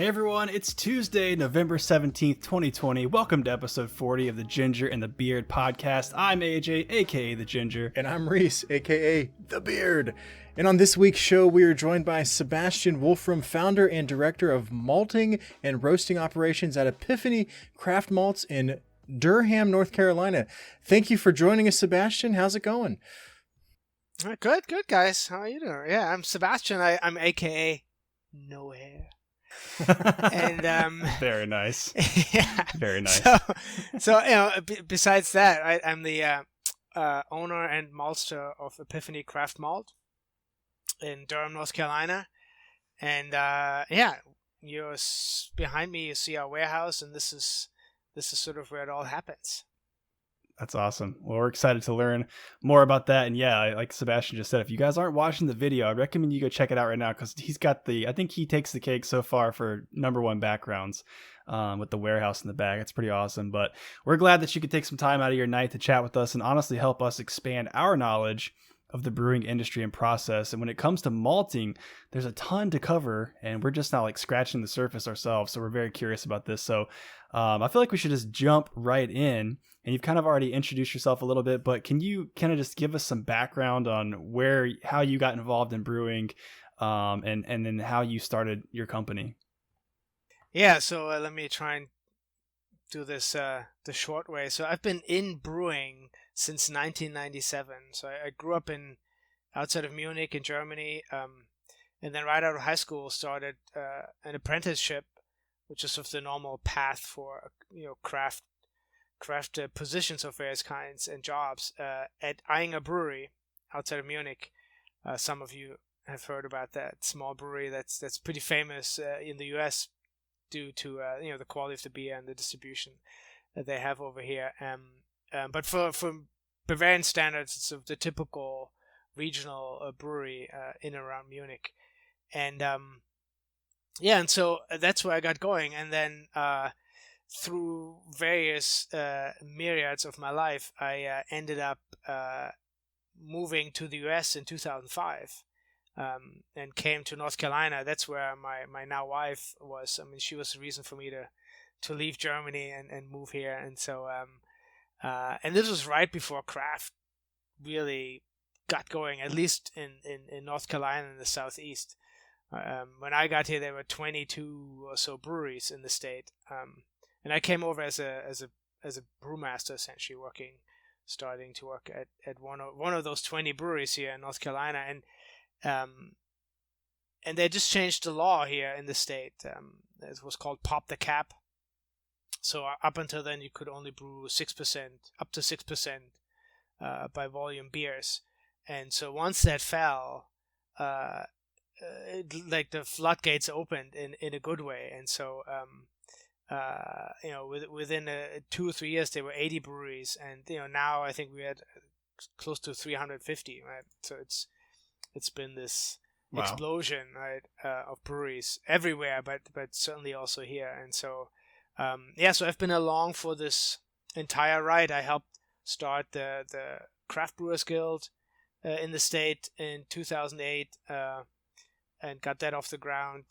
Hey everyone, it's Tuesday, November 17th, 2020. Welcome to episode 40 of the Ginger and the Beard podcast. I'm AJ, aka The Ginger. And I'm Reese, aka The Beard. And on this week's show, we are joined by Sebastian Wolfrum, founder and director of malting and roasting operations at Epiphany Craft Malts in Durham, North Carolina. Thank you for joining us, Sebastian. How's it going? Good, guys. How are you doing? Yeah, I'm Sebastian. I'm aka No Hair. And very nice. Yeah, very nice. So besides that, I'm the owner and maltster of Epiphany Craft Malt in Durham, North Carolina. And you're behind me. You see our warehouse, and this is sort of where it all happens. That's awesome. Well, we're excited to learn more about that. And yeah, like Sebastian just said, if you guys aren't watching the video, I recommend you go check it out right now because he's got I think he takes the cake so far for #1 backgrounds with the warehouse in the back. It's pretty awesome. But we're glad that you could take some time out of your night to chat with us and honestly help us expand our knowledge of the brewing industry and process. And when it comes to malting, there's a ton to cover and we're just not like scratching the surface ourselves. So we're very curious about this. So I feel like we should just jump right in. And you've kind of already introduced yourself a little bit, but can you kind of just give us some background on how you got involved in brewing, and then how you started your company? Yeah, so let me try and do this the short way. So I've been in brewing since 1997. So I grew up outside of Munich in Germany, and then right out of high school started an apprenticeship, which is sort of the normal path for craft positions of various kinds and jobs at Eyinger Brewery outside of Munich. Some of you have heard about that small brewery that's pretty famous in the U.S. due to the quality of the beer and the distribution that they have over here. But for Bavarian standards, it's sort of the typical regional brewery in and around Munich, and and so that's where I got going, and then through various myriads of my life, I ended up moving to the U.S. in 2005 and came to North Carolina. That's where my now wife was. I mean, she was the reason for me to leave Germany and move here. And so, and this was right before craft really got going, at least in North Carolina and the Southeast. When I got here, there were 22 or so breweries in the state. And I came over as a brewmaster, essentially starting to work at one of those 20 breweries here in North Carolina, and they just changed the law here in the state. It was called Pop the Cap. So up until then, you could only brew 6%, up to 6% by volume beers, and so once that fell, like the floodgates opened in a good way, and so. Within 2 or 3 years, there were 80 breweries, and now I think we had close to 350. Right, so it's been this explosion, right, of breweries everywhere, but certainly also here. And so, so I've been along for this entire ride. I helped start the Craft Brewers Guild in the state in 2008, and got that off the ground,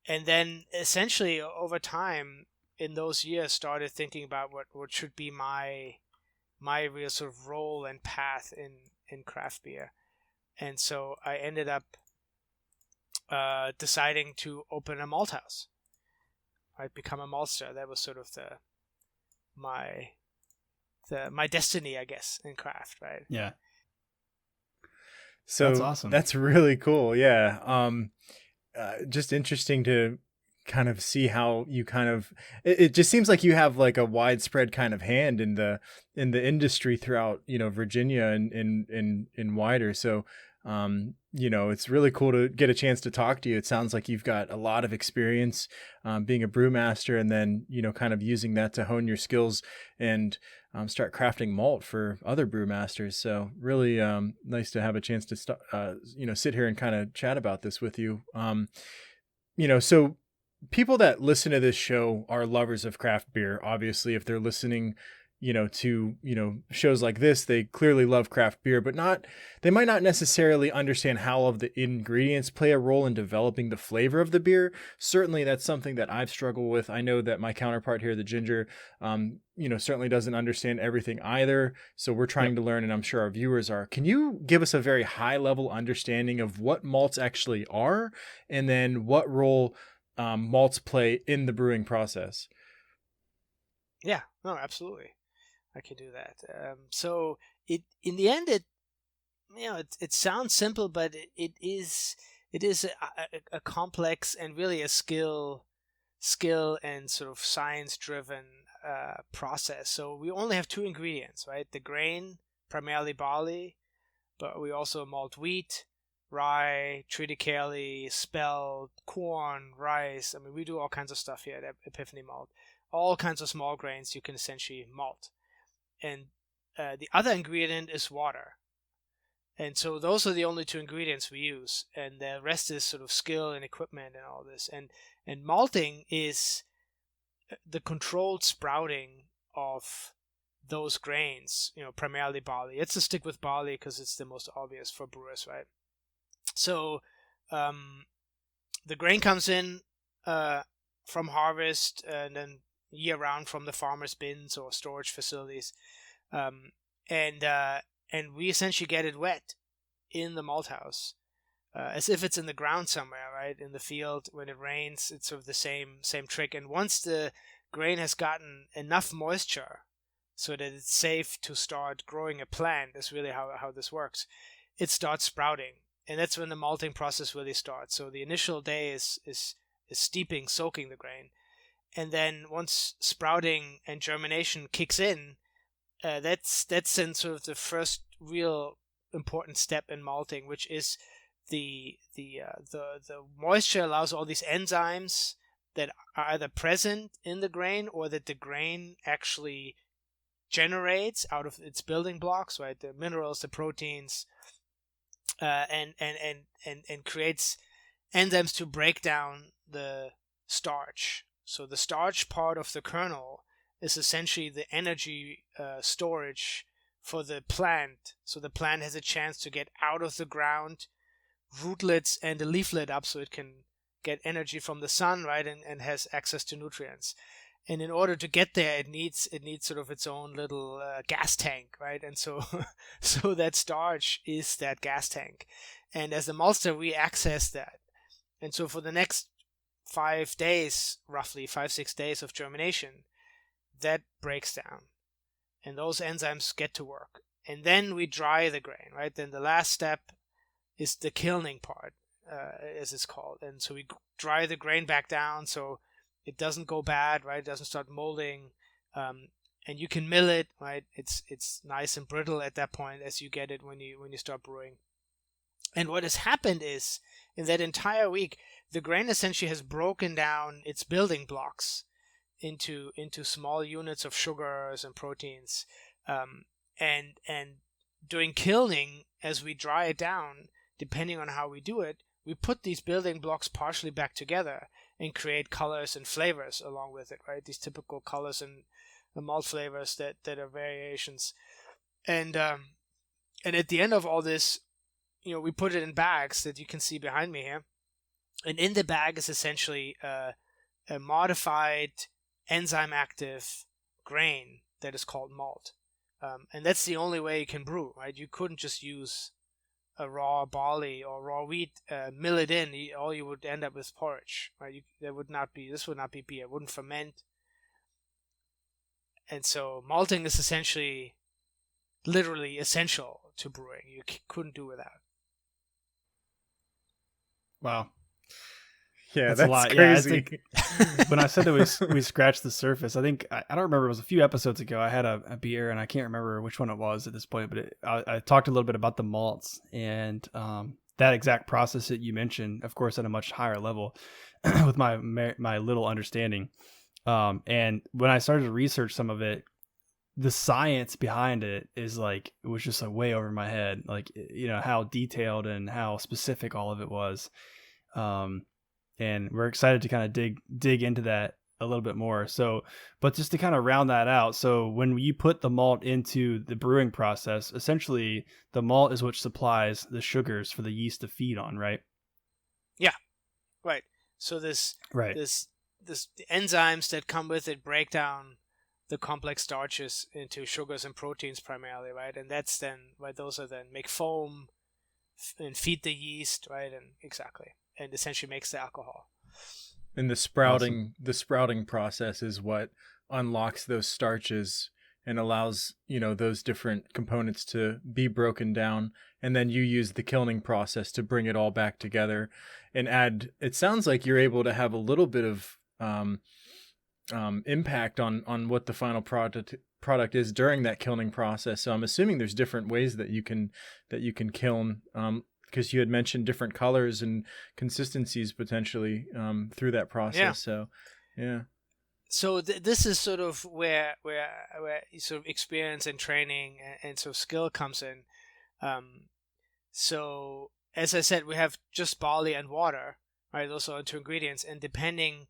and then essentially over time in those years started thinking about what should be my real sort of role and path in craft beer. And so I ended up deciding to open a malt house. I'd become a maltster. That was sort of my destiny, I guess, in craft, right? Yeah. So that's awesome. That's really cool. Yeah. Just interesting to kind of see how you it just seems like you have like a widespread kind of hand in the industry throughout, Virginia and wider. So, it's really cool to get a chance to talk to you. It sounds like you've got a lot of experience being a brewmaster, and then, kind of using that to hone your skills and start crafting malt for other brewmasters. So really nice to have a chance to sit here and kind of chat about this with you. So people that listen to this show are lovers of craft beer. Obviously, if they're listening to, shows like this, they clearly love craft beer, but they might not necessarily understand how all of the ingredients play a role in developing the flavor of the beer. Certainly that's something that I've struggled with. I know that my counterpart here, the Ginger, certainly doesn't understand everything either. So we're trying to learn, and I'm sure our viewers are. Can you give us a very high level understanding of what malts actually are, and then what role malts play in the brewing process? Yeah, no, absolutely. I can do that. So in the end, it sounds simple, but it is a complex and really a skill and sort of science driven process. So we only have two ingredients, right? The grain, primarily barley, but we also malt wheat, rye, triticale, spelt, corn, rice. I mean, we do all kinds of stuff here at Epiphany Malt. All kinds of small grains you can essentially malt. And the other ingredient is water. And so those are the only two ingredients we use. And the rest is sort of skill and equipment and all this. And malting is the controlled sprouting of those grains, primarily barley. It's to stick with barley because it's the most obvious for brewers, right? So the grain comes in from harvest and then year round from the farmers' bins or storage facilities, and we essentially get it wet in the malt house, as if it's in the ground somewhere, right? In the field when it rains, it's sort of the same trick. And once the grain has gotten enough moisture so that it's safe to start growing a plant, is really how this works. It starts sprouting, and that's when the malting process really starts. So the initial day is steeping, soaking the grain. And then once sprouting and germination kicks in, that's in sort of the first real important step in malting, which is the moisture allows all these enzymes that are either present in the grain or that the grain actually generates out of its building blocks, right? The minerals, the proteins, and creates enzymes to break down the starch. So the starch part of the kernel is essentially the energy storage for the plant. So the plant has a chance to get out of the ground, rootlets and the leaflet up so it can get energy from the sun, right, and has access to nutrients. And in order to get there, it needs sort of its own little gas tank, right? And so so that starch is that gas tank. And as a maltster, we access that. And so for the next 5 days, roughly 5-6 days of germination, that breaks down and those enzymes get to work, and then we dry the grain, right? Then the last step is the kilning part, as it's called. And so we dry the grain back down so it doesn't go bad, right? It doesn't start molding, and you can mill it, right? It's nice and brittle at that point as you get it when you start brewing. And what has happened is, in that entire week, the grain essentially has broken down its building blocks into small units of sugars and proteins. And during kilning, as we dry it down, depending on how we do it, we put these building blocks partially back together and create colors and flavors along with it, right? These typical colors and malt flavors that are variations. And at the end of all this, we put it in bags that you can see behind me here. And in the bag is essentially a modified enzyme active grain that is called malt. And that's the only way you can brew, right? You couldn't just use a raw barley or raw wheat, mill it in. All you would end up with porridge, right? This would not be beer. It wouldn't ferment. And so malting is essentially literally essential to brewing. You couldn't do without. Wow. Yeah, that's a lot. crazy. Yeah, when I said that we scratched the surface, I think I don't remember. It was a few episodes ago. I had a beer, and I can't remember which one it was at this point. But I talked a little bit about the malts and that exact process that you mentioned, of course, at a much higher level, with my little understanding. And when I started to research some of it, the science behind it was just way over my head. Like, how detailed and how specific all of it was. And we're excited to kind of dig into that a little bit more. So, but just to kind of round that out, so when you put the malt into the brewing process, essentially the malt is what supplies the sugars for the yeast to feed on, right? Yeah, right. So Right. this the enzymes that come with it break down the complex starches into sugars and proteins primarily, right? And that's then, right, those are then make foam and feed the yeast, right? And exactly, and essentially makes the alcohol. And Awesome. the sprouting process is what unlocks those starches and allows, those different components to be broken down. And then you use the kilning process to bring it all back together and add, it sounds like you're able to have a little bit of impact on what the final product is during that kilning process. So I'm assuming there's different ways that you can kiln, because you had mentioned different colors and consistencies potentially through that process. Yeah. So yeah. So this is sort of where sort of experience and training and sort of skill comes in. So as I said, we have just barley and water, right? Those are 2 ingredients, and depending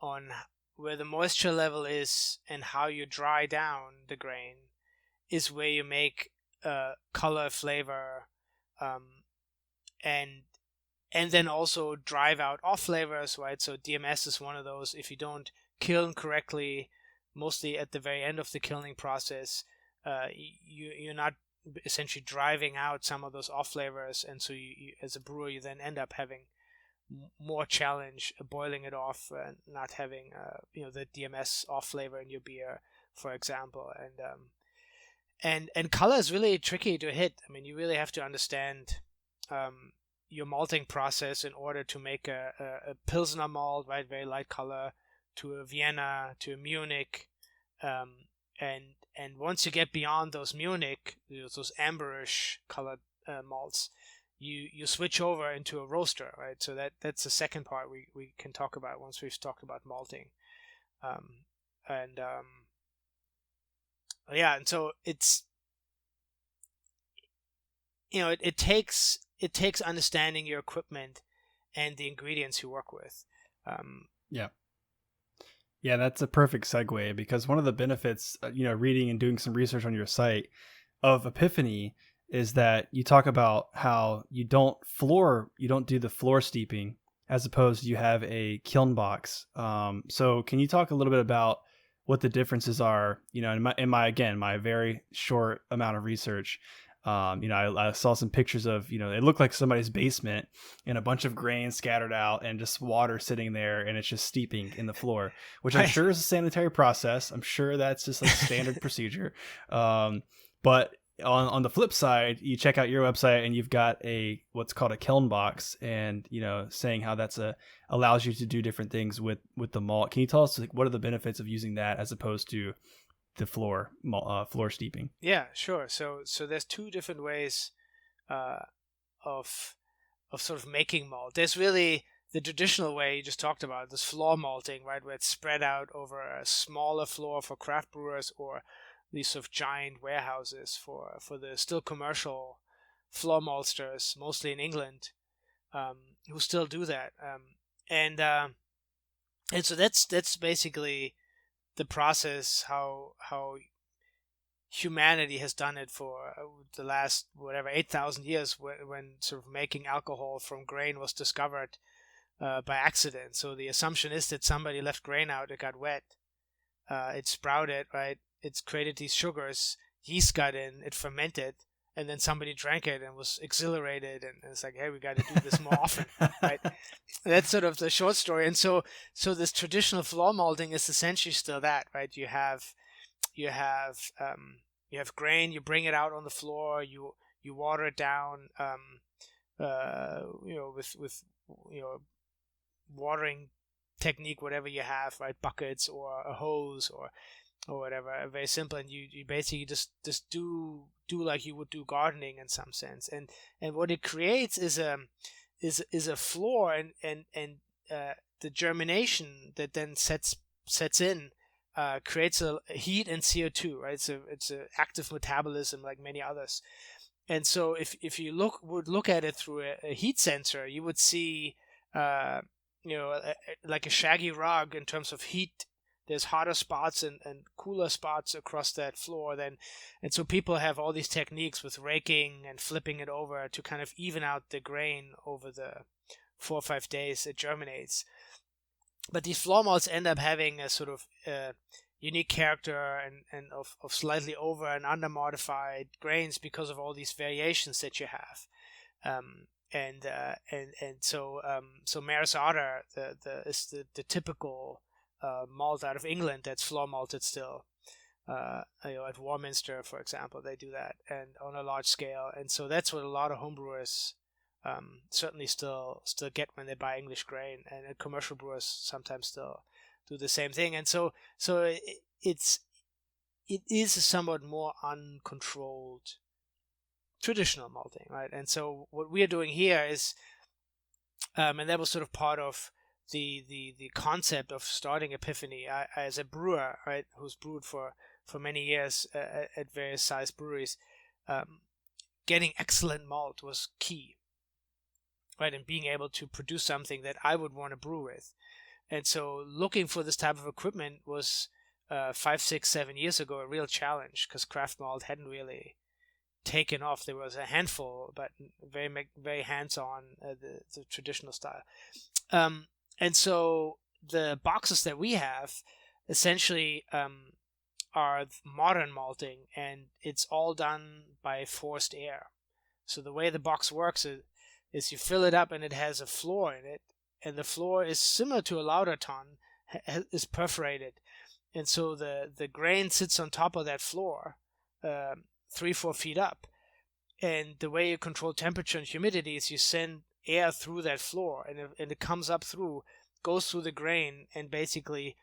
on where the moisture level is and how you dry down the grain is where you make color, flavor, and then also drive out off flavors, right? So DMS is one of those. If you don't kiln correctly, mostly at the very end of the kilning process, you're not essentially driving out some of those off flavors, and so you as a brewer you then end up having more challenge boiling it off and not having the DMS off flavor in your beer, for example. And color is really tricky to hit. I mean, you really have to understand your malting process in order to make a Pilsner malt, right, very light color, to a Vienna, to a Munich, and once you get beyond those Munich, those amberish colored malts, you switch over into a roaster, right? So that's the second part we can talk about once we've talked about malting, and so it's it takes understanding your equipment and the ingredients you work with. Yeah, that's a perfect segue, because one of the benefits, reading and doing some research on your site of Epiphany is that you talk about how you don't do the floor steeping, as opposed to you have a kiln box. So can you talk a little bit about what the differences are? In my very short amount of research, I saw some pictures of, it looked like somebody's basement and a bunch of grain scattered out and just water sitting there, and it's just steeping in the floor, which I'm sure is a sanitary process. I'm sure that's just like standard procedure. But on the flip side, you check out your website and you've got what's called a kiln box, and saying how that's allows you to do different things with the malt. Can you tell us what are the benefits of using that as opposed to the floor steeping? Yeah, sure. So there's 2 different ways of sort of making malt. There's really the traditional way you just talked about, this floor malting, right, where it's spread out over a smaller floor for craft brewers, or these sort of giant warehouses for the still commercial floor maltsters, mostly in England, who still do that. And so that's basically the process how humanity has done it for the last 8,000 years, when sort of making alcohol from grain was discovered by accident. So the assumption is that somebody left grain out, it got wet, it sprouted, right, it's created these sugars, yeast got in, it fermented, and then somebody drank it and was exhilarated, and it's like, hey, we got to do this more often, right? That's sort of the short story. And so this traditional floor malting is essentially still that, right? You have grain, you bring it out on the floor, you water it down, with watering technique, whatever you have, right? Buckets or a hose or whatever, very simple, and you basically just do like you would do gardening in some sense, and what it creates is a floor, and the germination that then sets in creates a heat and CO2, right? It's a active metabolism like many others, and so if you would look at it through a heat sensor, you would see like a shaggy rug in terms of heat. There's hotter spots and cooler spots across that floor. And so people have all these techniques with raking and flipping it over to kind of even out the grain over the 4 or 5 days it germinates. But these floor malts end up having a sort of unique character and of slightly over and under modified grains because of all these variations that you have. So Mare's Otter is the typical malt out of England that's floor malted still. At Warminster, for example, they do that, and on a large scale. And so that's what a lot of homebrewers certainly still get when they buy English grain, and commercial brewers sometimes still do the same thing. And so it is a somewhat more uncontrolled traditional malting, right? And so what we are doing here is, and that was sort of part of the concept of starting Epiphany. I, as a brewer, right, who's brewed for many years at various size breweries, getting excellent malt was key, right? And being able to produce something that I would want to brew with. And so looking for this type of equipment was 5, 6, 7 years ago a real challenge, because craft malt hadn't really taken off. There was a handful, but very, very hands-on, the traditional style. And so the boxes that we have essentially are modern malting, and it's all done by forced air. So the way the box works is you fill it up and it has a floor in it, and the floor is similar to a lauter tun, is perforated. And so the grain sits on top of that floor 3-4 feet up. And the way you control temperature and humidity is you send air through that floor, and it comes up through, goes through the grain, and basically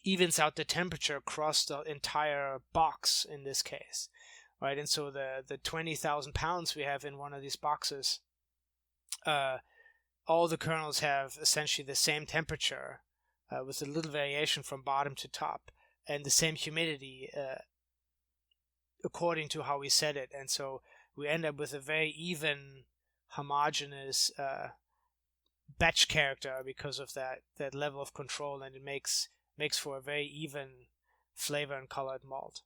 evens out the temperature across the entire box in this case, right? And so the 20,000 pounds we have in one of these boxes, all the kernels have essentially the same temperature with a little variation from bottom to top, and the same humidity according to how we set it. And so we end up with a very even, homogeneous batch character because of that level of control, and it makes for a very even flavor and colored malt.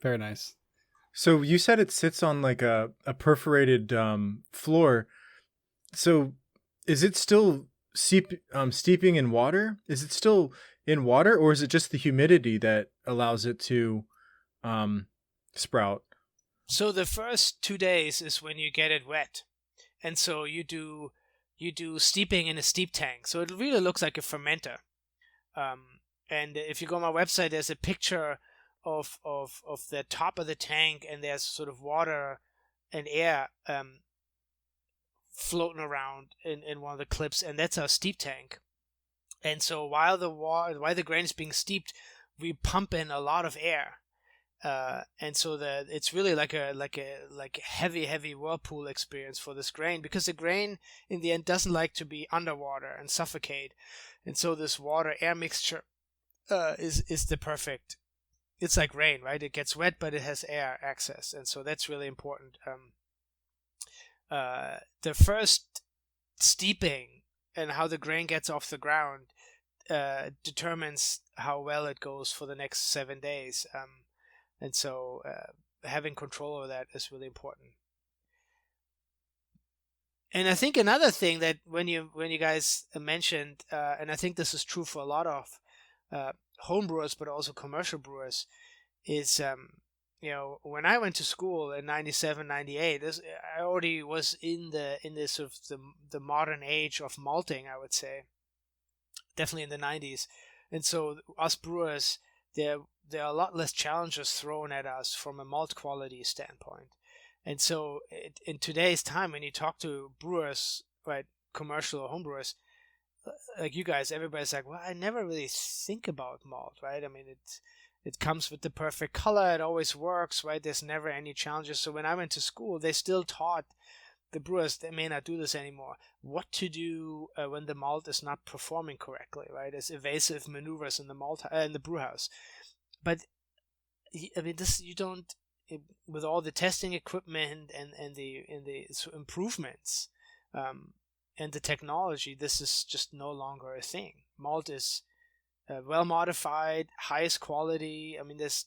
Very nice. So you said it sits on like a perforated floor. So is it still steeping in water? Is it still in water, or is it just the humidity that allows it to sprout? So the first 2 days is when you get it wet, and so you do steeping in a steep tank. So it really looks like a fermenter. And if you go on my website, there's a picture of the top of the tank, and there's sort of water and air floating around in one of the clips, and that's our steep tank. And so while the grain is being steeped, we pump in a lot of air, and so it's really like a heavy whirlpool experience for this grain, because the grain in the end doesn't like to be underwater and suffocate, and so this water air mixture is the perfect. It's like rain, right? It gets wet, but it has air access, and so that's really important. The first steeping and how the grain gets off the ground determines how well it goes for the next 7 days. And so having control over that is really important. And I think another thing that when you guys mentioned, and I think this is true for a lot of homebrewers, but also commercial brewers, is when I went to school in 97, 98, I already was in this sort of the modern age of malting, I would say, definitely in the 90s. And so us brewers, there are a lot less challenges thrown at us from a malt quality standpoint. And so in today's time, when you talk to brewers, right, commercial or homebrewers, like you guys, everybody's like, well, I never really think about malt, right? I mean, it comes with the perfect color. It always works, right? There's never any challenges. So when I went to school, they still taught the brewers, they may not do this anymore, what to do when the malt is not performing correctly, right? As evasive maneuvers in the brew house. But I mean, with all the testing equipment and the improvements, and the technology, this is just no longer a thing. Malt is well modified, highest quality. I mean, this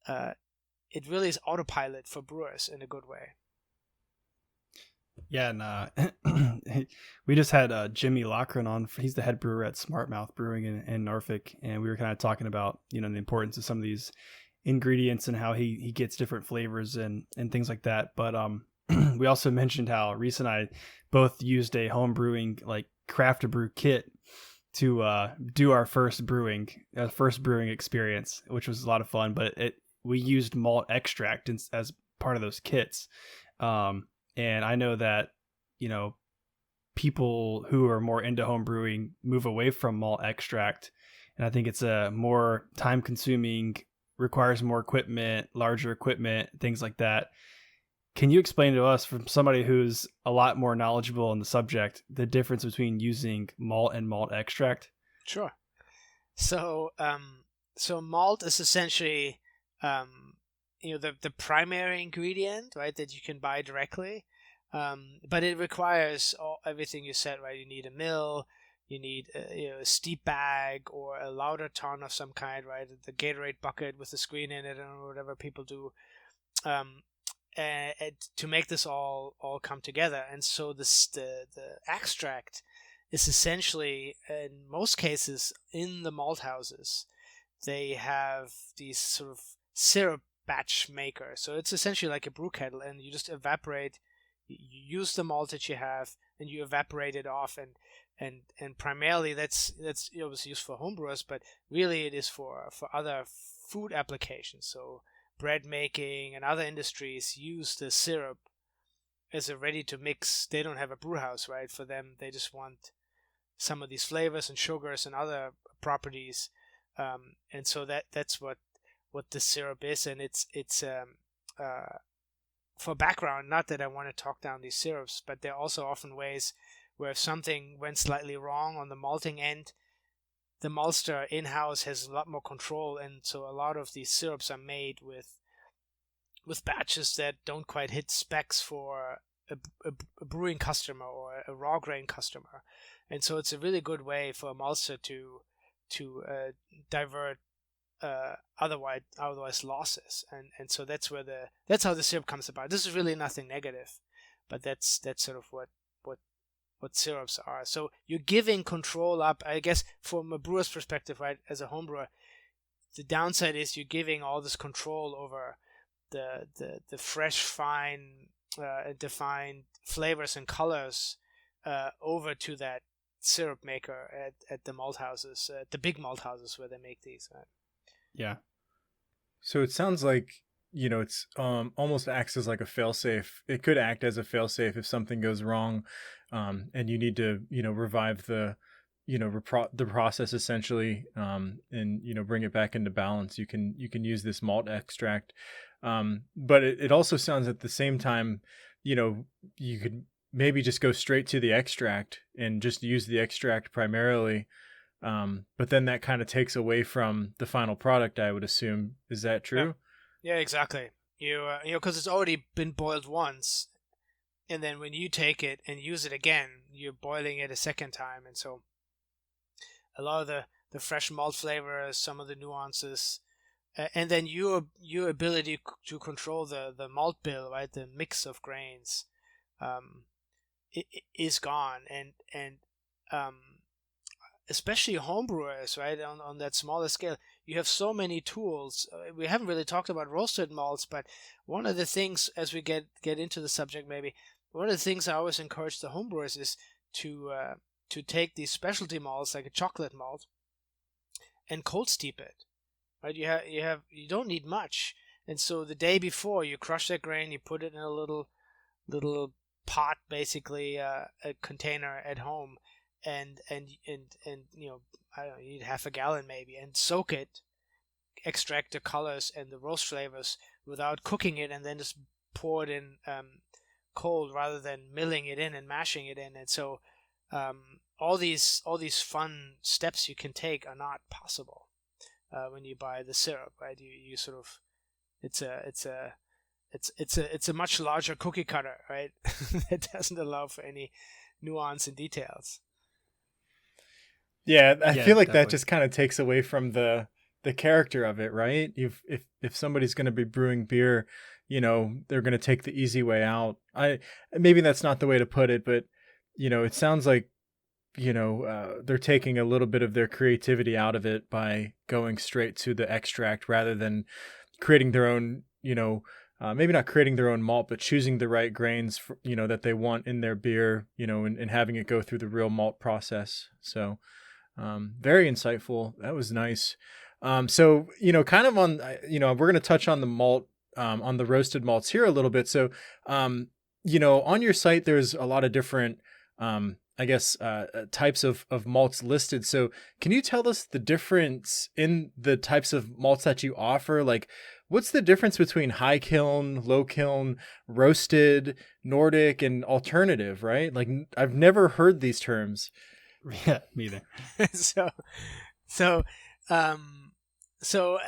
it really is autopilot for brewers in a good way. Yeah, and we just had Jimmy Lochran on. He's the head brewer at Smart Mouth Brewing in Norfolk, and we were kind of talking about the importance of some of these ingredients and how he gets different flavors and things like that. But we also mentioned how Reese and I both used a home brewing like craft to brew kit to do our first brewing experience, which was a lot of fun. But we used malt extract as part of those kits. And I know that, people who are more into home brewing move away from malt extract. And I think it's a more time consuming, requires more equipment, larger equipment, things like that. Can you explain to us, from somebody who's a lot more knowledgeable on the subject, the difference between using malt and malt extract? Sure. So, so malt is essentially, the primary ingredient, right, that you can buy directly. But it requires everything you said, right? You need a mill, you need a steep bag or a lauter ton of some kind, right? The Gatorade bucket with the screen in it, or whatever people do, and to make this all come together. And so the extract is essentially, in most cases, in the malt houses, they have these sort of syrup batch maker. So it's essentially like a brew kettle, and you just evaporate. You use the malt that you have, and you evaporate it off, and primarily that's obviously used for homebrewers, but really it is for other food applications. So bread making and other industries use the syrup as a ready to mix. They don't have a brew house, right? For them, they just want some of these flavors and sugars and other properties, and so that's what the syrup is. And it's for background, not that I want to talk down these syrups, but there are also often ways where if something went slightly wrong on the malting end, the maltster in-house has a lot more control, and so a lot of these syrups are made with batches that don't quite hit specs for a brewing customer or a raw grain customer. And so it's a really good way for a maltster to divert otherwise losses, and so that's how the syrup comes about. This is really nothing negative, but that's sort of what syrups are. So you're giving control up, I guess, from a brewer's perspective, right? As a home brewer, the downside is you're giving all this control over the fresh, fine, defined flavors and colors over to that syrup maker at the malt houses, the big malt houses where they make these. Right? Yeah. So it sounds like, it's almost acts as like a failsafe. It could act as a failsafe if something goes wrong, and you need to, revive the process essentially, and bring it back into balance. You can use this malt extract, but it also sounds at the same time, you could maybe just go straight to the extract and just use the extract primarily. But then that kind of takes away from the final product, I would assume. Is that true? Yeah, exactly. Because it's already been boiled once, and then when you take it and use it again, you're boiling it a second time, and so a lot of the fresh malt flavors, some of the nuances, and then your ability to control the malt bill, right, the mix of grains, is gone, and especially homebrewers, right, on that smaller scale, you have so many tools. We haven't really talked about roasted malts, but one of the things, as we get into the subject, maybe one of the things I always encourage the homebrewers is to take these specialty malts, like a chocolate malt, and cold steep it. Right, you don't need much, and so the day before you crush that grain, you put it in a little pot, basically a container at home, and I don't know, you need half a gallon maybe, and soak it, extract the colors and the roast flavors without cooking it, and then just pour it in cold rather than milling it in and mashing it in. And so all these fun steps you can take are not possible when you buy the syrup, right? You sort of it's a it's a much larger cookie cutter, right? That doesn't allow for any nuance and details. Yeah, I Yeah, feel like that definitely. just kind of takes away from the character of it, right? If somebody's going to be brewing beer, they're going to take the easy way out. Maybe that's not the way to put it, but it sounds like they're taking a little bit of their creativity out of it by going straight to the extract rather than creating their own, maybe not creating their own malt, but choosing the right grains, that they want in their beer, and having it go through the real malt process. So, very insightful. That was nice. So, kind of on, we're going to touch on the malt, on the roasted malts here a little bit. So, on your site, there's a lot of different, I guess, types of malts listed. So can you tell us the difference in the types of malts that you offer? Like, what's the difference between high kiln, low kiln, roasted, Nordic, and alternative, right? Like, I've never heard these terms. Yeah, me either. so so um so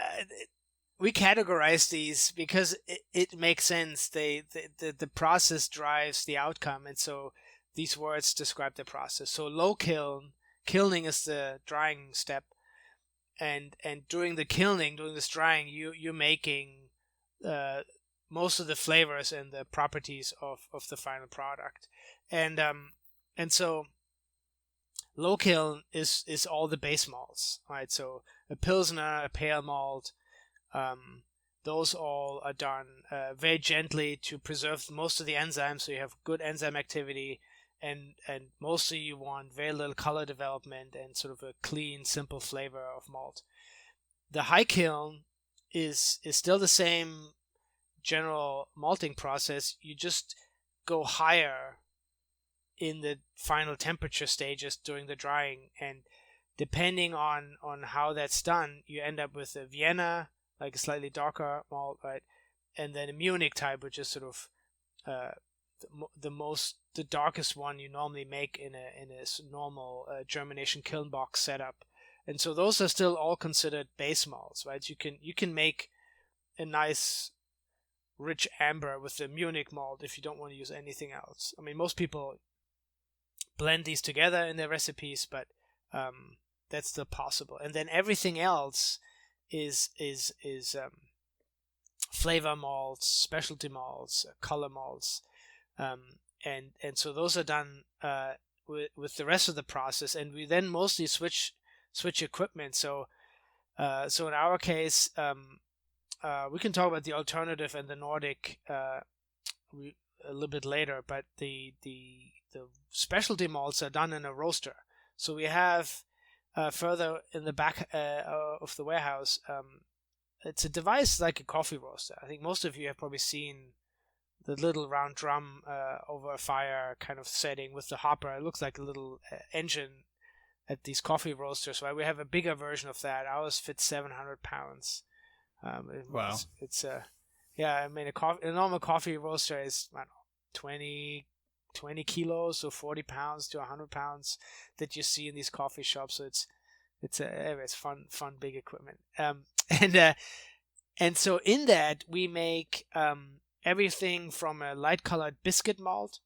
we categorize these because it makes sense. The process drives the outcome, and so these words describe the process. So low kilning is the drying step, and during the kilning, during this drying, you're making most of the flavors and the properties of the final product, and so low kiln is all the base malts, right? So a pilsner, a pale malt, those all are done very gently to preserve most of the enzymes, so you have good enzyme activity, and mostly you want very little color development and sort of a clean, simple flavor of malt. The high kiln is still the same general malting process. You just go higher in the final temperature stages during the drying, and depending on how that's done, you end up with a Vienna, like a slightly darker malt, right? And then a Munich type, which is sort of the darkest one you normally make in a normal germination kiln box setup. And so those are still all considered base malts, right? You can make a nice rich amber with the Munich malt if you don't want to use anything else. I mean, most people blend these together in their recipes, but that's still possible. And then everything else is flavor malts, specialty malts, color malts, and so those are done with the rest of the process, and we then mostly switch equipment. So in our case, we can talk about the alternative and the Nordic a little bit later, but the specialty malts are done in a roaster. So we have further in the back of the warehouse, it's a device like a coffee roaster. I think most of you have probably seen the little round drum over a fire kind of setting with the hopper. It looks like a little engine at these coffee roasters, right? We have a bigger version of that. Ours fits 700 pounds. Wow. It's yeah, I mean, a normal coffee roaster is, I don't know, 20 kilos, so 40 pounds to 100 pounds that you see in these coffee shops. So it's fun big equipment. And so in that we make everything from a light colored biscuit malt,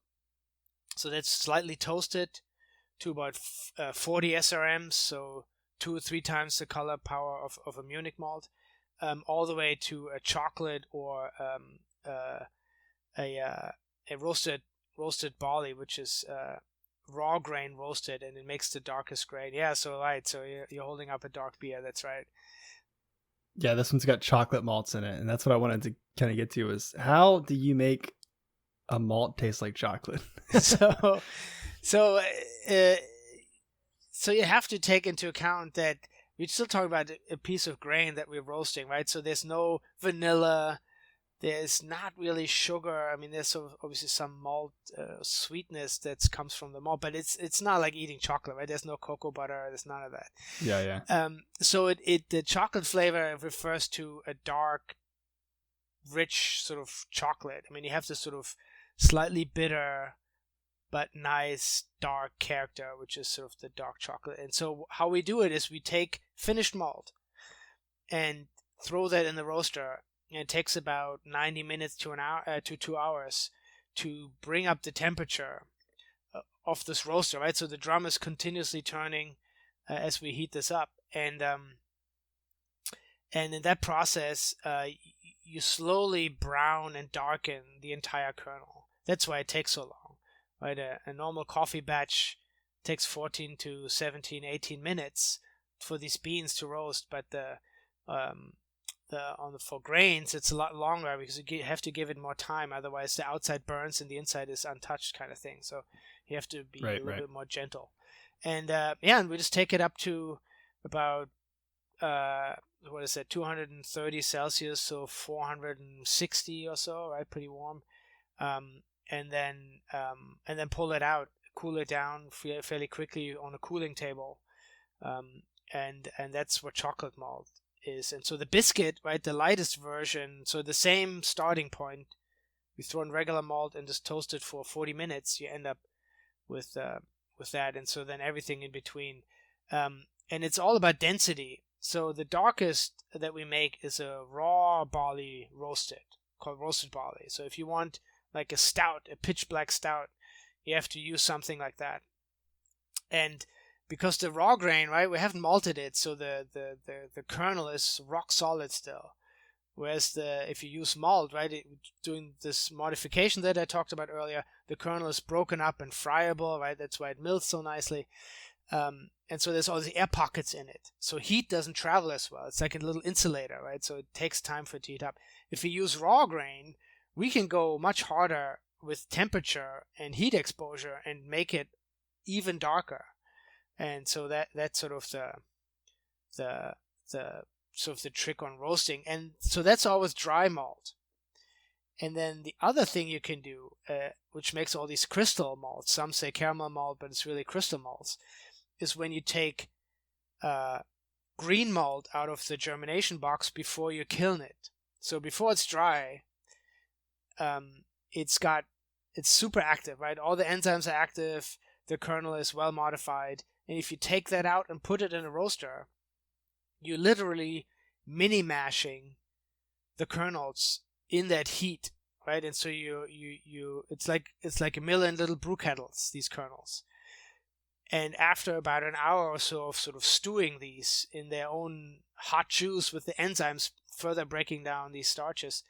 so that's slightly toasted, to about 40 SRMs, so 2 or 3 times the color power of a Munich malt, all the way to a chocolate or a roasted barley, which is raw grain roasted, and it makes the darkest grain. Yeah, so right, so you're holding up a dark beer. That's right. Yeah, this one's got chocolate malts in it, and that's what I wanted to kind of get to is how do you make a malt taste like chocolate? So you have to take into account that we're still talking about a piece of grain that we're roasting, right? So there's no vanilla, there's not really sugar. I mean, there's obviously some malt sweetness that comes from the malt, but it's not like eating chocolate, right? There's no cocoa butter, there's none of that. Yeah. So the chocolate flavor refers to a dark, rich sort of chocolate. I mean, you have this sort of slightly bitter but nice dark character, which is sort of the dark chocolate. And so how we do it is we take finished malt and throw that in the roaster, and it takes about 90 minutes to an hour to 2 hours to bring up the temperature of this roaster, right? So the drum is continuously turning as we heat this up, and in that process, you slowly brown and darken the entire kernel. That's why it takes so long, right? A normal coffee batch takes 14 to 17, 18 minutes for these beans to roast, but for grains it's a lot longer because you have to give it more time. Otherwise, the outside burns and the inside is untouched, kind of thing. So you have to be a little bit more gentle. And and we just take it up to about 230 Celsius, so 460 or so, right? Pretty warm. And then pull it out, cool it down fairly quickly on a cooling table. And that's what chocolate malt is. And so the biscuit, right, the lightest version, so the same starting point, we throw in regular malt and just toast it for 40 minutes, you end up with that. And so then everything in between. And it's all about density. So the darkest that we make is a raw barley roasted, called roasted barley. So if you want like a stout, a pitch black stout, you have to use something like that. And because the raw grain, right, we haven't malted it, so the kernel is rock solid still. Whereas if you use malt, right, doing this modification that I talked about earlier, the kernel is broken up and friable, right? That's why it melts so nicely. And so there's all these air pockets in it. So heat doesn't travel as well. It's like a little insulator, right? So it takes time for it to heat up. If we use raw grain, we can go much harder with temperature and heat exposure and make it even darker. And so that's sort of the trick on roasting. And so that's always dry malt. And then the other thing you can do, which makes all these crystal malts, some say caramel malt, but it's really crystal malts, is when you take green malt out of the germination box before you kiln it. So before it's dry, it's super active, right? All the enzymes are active, the kernel is well modified, and if you take that out and put it in a roaster, you're literally mini mashing the kernels in that heat, right? And so it's like a million little brew kettles, these kernels. And after about an hour or so of sort of stewing these in their own hot juice with the enzymes further breaking down these starches,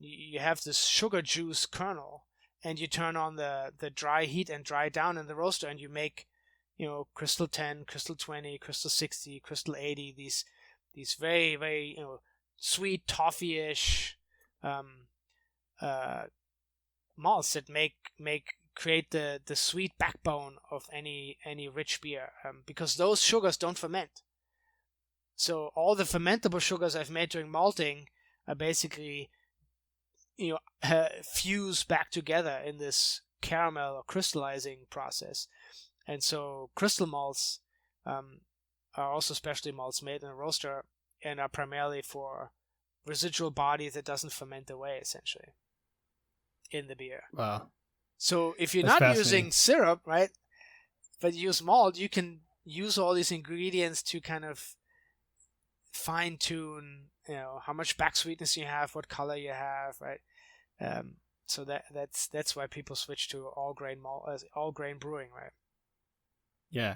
you have this sugar juice kernel, and you turn on the dry heat and dry down in the roaster, and you make, crystal 10, crystal 20, crystal 60, crystal 80, these very, very, sweet toffee-ish malts that create the sweet backbone of any rich beer, because those sugars don't ferment. So all the fermentable sugars I've made during malting are basically fuse back together in this caramel or crystallizing process. And so crystal malts are also specialty malts made in a roaster and are primarily for residual body that doesn't ferment away, essentially, in the beer. Wow. So if you're That's not using syrup, right, but you use malt, you can use all these ingredients to kind of fine tune, how much back sweetness you have, what color you have, right? So that's why people switch to all grain brewing, right? Yeah.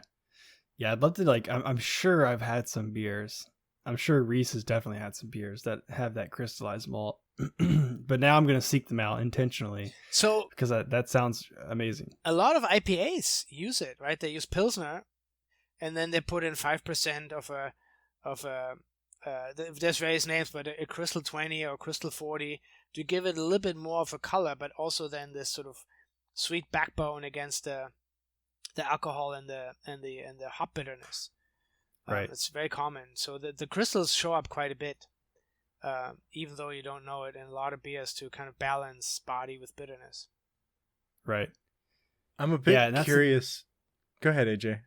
I'd love to I'm sure I've had some beers. I'm sure Reese has definitely had some beers that have that crystallized malt. But now I'm going to seek them out intentionally. So because that sounds amazing. A lot of IPAs use it, right? They use Pilsner, and then they put in 5% of there's various names, but a crystal 20 or crystal 40 to give it a little bit more of a color, but also then this sort of sweet backbone against the alcohol and the hop bitterness. Right. It's very common. So the crystals show up quite a bit, even though you don't know it, in a lot of beers to kind of balance body with bitterness. Right. I'm a bit curious. Go ahead, AJ.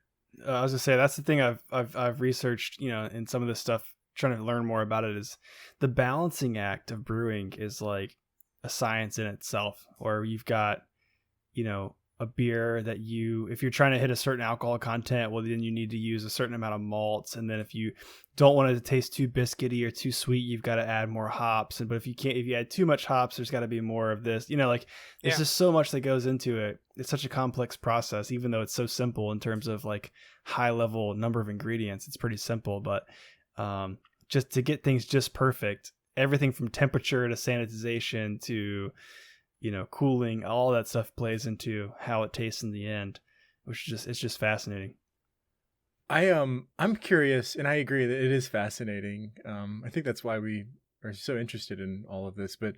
I was gonna say that's the thing I've researched, in some of this stuff, trying to learn more about it, is the balancing act of brewing is like a science in itself, where you've got, a beer that if you're trying to hit a certain alcohol content, well, then you need to use a certain amount of malts. And then if you don't want it to taste too biscuity or too sweet, you've got to add more hops. But if you add too much hops, there's got to be more of this, like there's just so much that goes into it. It's such a complex process, even though it's so simple in terms of like high level number of ingredients. It's pretty simple, but just to get things just perfect, everything from temperature to sanitization to cooling, all that stuff plays into how it tastes in the end, which it's just fascinating. I'm curious, and I agree that it is fascinating. I think that's why we are so interested in all of this. But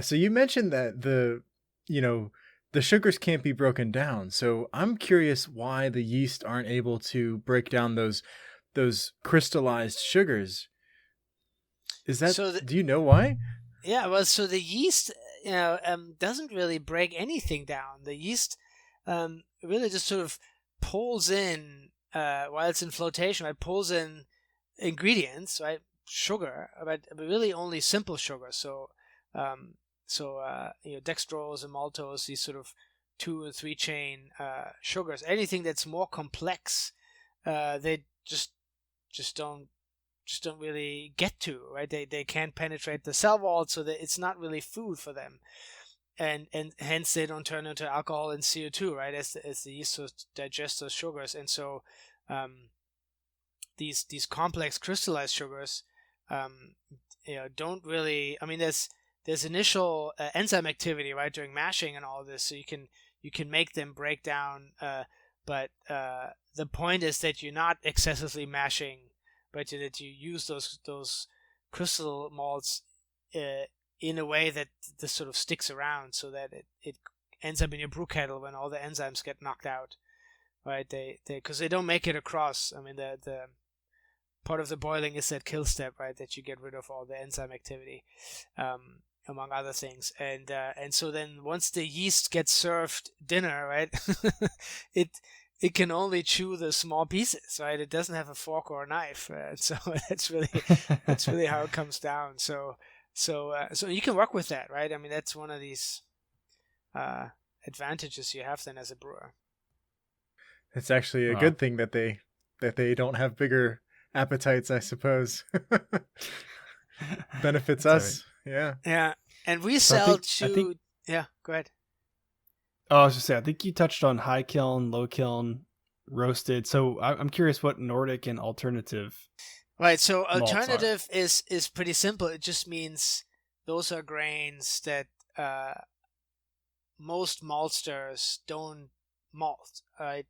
so you mentioned that the sugars can't be broken down. So I'm curious why the yeast aren't able to break down those crystallized sugars. Is that do you know why? Yeah, well, so the yeast doesn't really break anything down. The yeast really just sort of pulls in while it's in flotation, right? Pulls in ingredients, right? Sugar, but really only simple sugar. So dextrose and maltose, these sort of 2 or 3 chain sugars. Anything that's more complex, they just don't really get to, right? They can't penetrate the cell wall, so that it's not really food for them, and hence they don't turn into alcohol and CO2, right? As the yeast digest those sugars, and so these complex crystallized sugars, don't really. I mean, there's initial enzyme activity, right, during mashing and all this, so you can make them break down, but the point is that you're not excessively mashing, but that you use those crystal malts in a way that this sort of sticks around, so that it ends up in your brew kettle when all the enzymes get knocked out, right? Because they don't make it across. I mean, the part of the boiling is that kill step, right? That you get rid of all the enzyme activity, among other things, and so then once the yeast gets served dinner, right, it can only chew the small pieces, right? It doesn't have a fork or a knife, and so that's really how it comes down. So you can work with that, right? I mean, that's one of these advantages you have then as a brewer. It's actually a good thing that they don't have bigger appetites, I suppose. Benefits us. Right. Yeah, and we sell to. Yeah, go ahead. Oh, I was just saying, I think you touched on high kiln, low kiln, roasted. So I'm curious what Nordic and alternative. Right. So alternative is pretty simple. It just means those are grains that most maltsters don't malt, right?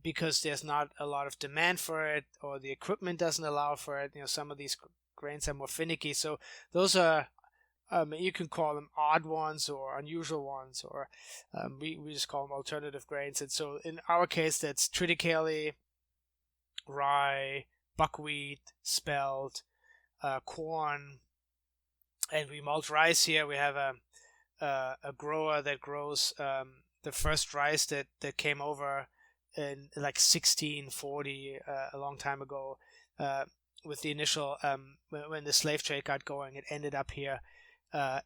Because there's not a lot of demand for it, or the equipment doesn't allow for it. Some of these grains are more finicky. So those are. You can call them odd ones or unusual ones, or we just call them alternative grains. And so in our case, that's triticale, rye, buckwheat, spelt, corn, and we malt rice here. We have a grower that grows the first rice that came over in like 1640, a long time ago, with the initial when the slave trade got going. It ended up here.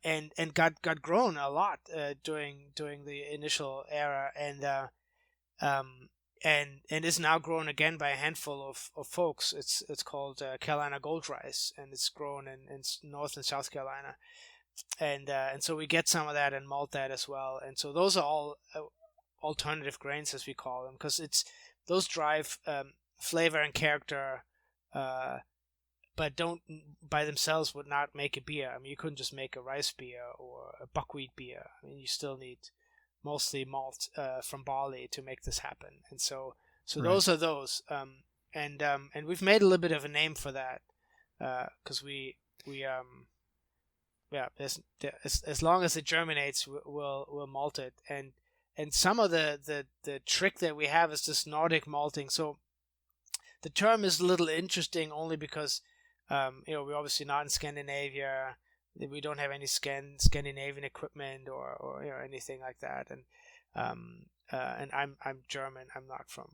And got grown a lot during the initial era, and is now grown again by a handful of folks. It's called Carolina Gold Rice, and it's grown in North and South Carolina, and so we get some of that and malt that as well. And so those are all alternative grains, as we call them, because those drive flavor and character. But don't by themselves would not make a beer. I mean, you couldn't just make a rice beer or a buckwheat beer. I mean, you still need mostly malt from barley to make this happen. And so right. Those are those. And we've made a little bit of a name for that, because as long as it germinates, we'll malt it. And some of the trick that we have is this Nordic malting. So the term is a little interesting only because. We're obviously not in Scandinavia. We don't have any Scandinavian equipment or anything like that. And I'm German. I'm not from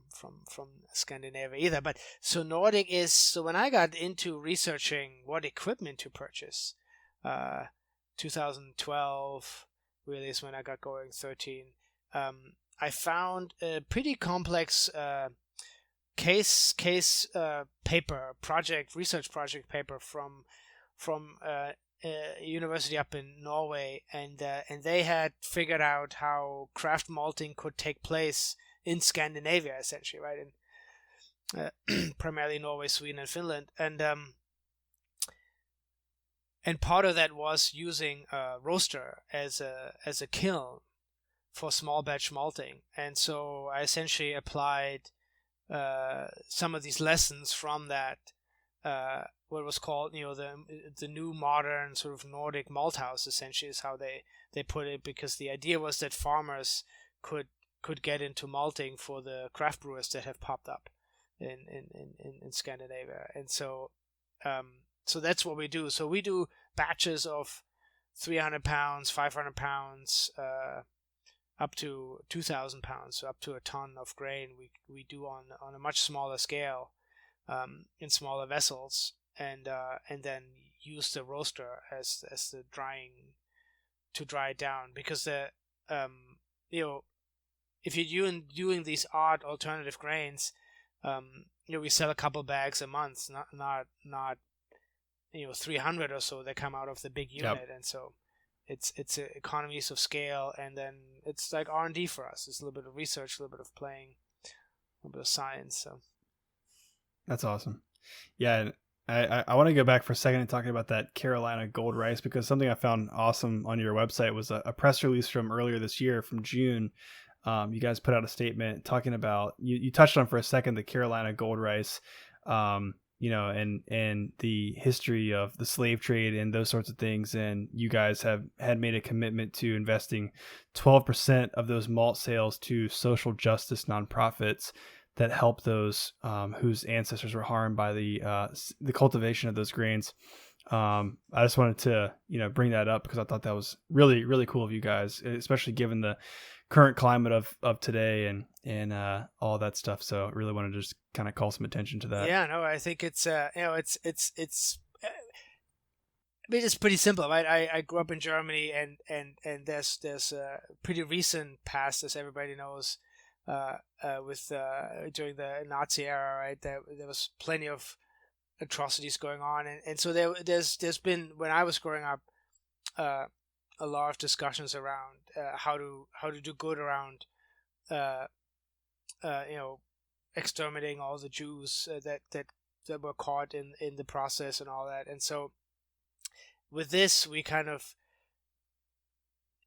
Scandinavia either. But so Nordic is. So when I got into researching what equipment to purchase, 2012 really is when I got going. 13. I found a pretty complex case paper research project paper from a university up in Norway, and they had figured out how craft malting could take place in Scandinavia, essentially, right, in primarily Norway, Sweden, and Finland, and part of that was using a roaster as a kiln for small batch malting. And so I essentially applied some of these lessons from that, what was called, the new modern sort of Nordic malt house, essentially, is how they put it, because the idea was that farmers could get into malting for the craft brewers that have popped up in Scandinavia. And so so that's what we do. So we do batches of 300 pounds, 500 pounds, up to 2,000 pounds, so up to a ton of grain. We do on a much smaller scale, in smaller vessels, and then use the roaster as the drying to dry it down, because if you're doing these odd alternative grains, we sell a couple bags a month, not 300 or so that come out of the big unit. Yep. And so it's economies of scale, and then it's like R&D for us. It's a little bit of research, a little bit of playing, a little bit of science. So that's awesome. Yeah, I want to go back for a second and talking about that Carolina gold rice, because something I found awesome on your website was a press release from earlier this year, from June. You guys put out a statement talking about, you touched on for a second the Carolina gold rice, and the history of the slave trade and those sorts of things. And you guys had made a commitment to investing 12% of those malt sales to social justice nonprofits that help those whose ancestors were harmed by the cultivation of those grains. I just wanted to bring that up because I thought that was really, really cool of you guys, especially given the current climate of today and all that stuff. So I really wanted to just kind of call some attention to that. Yeah, no, I think it's it's pretty simple, right? I grew up in Germany, and there's a pretty recent past, as everybody knows, with during the Nazi era, right? There was plenty of atrocities going on, and so there's been, when I was growing up, a lot of discussions around how to do good around exterminating all the Jews that were caught in the process and all that. And so with this, we kind of,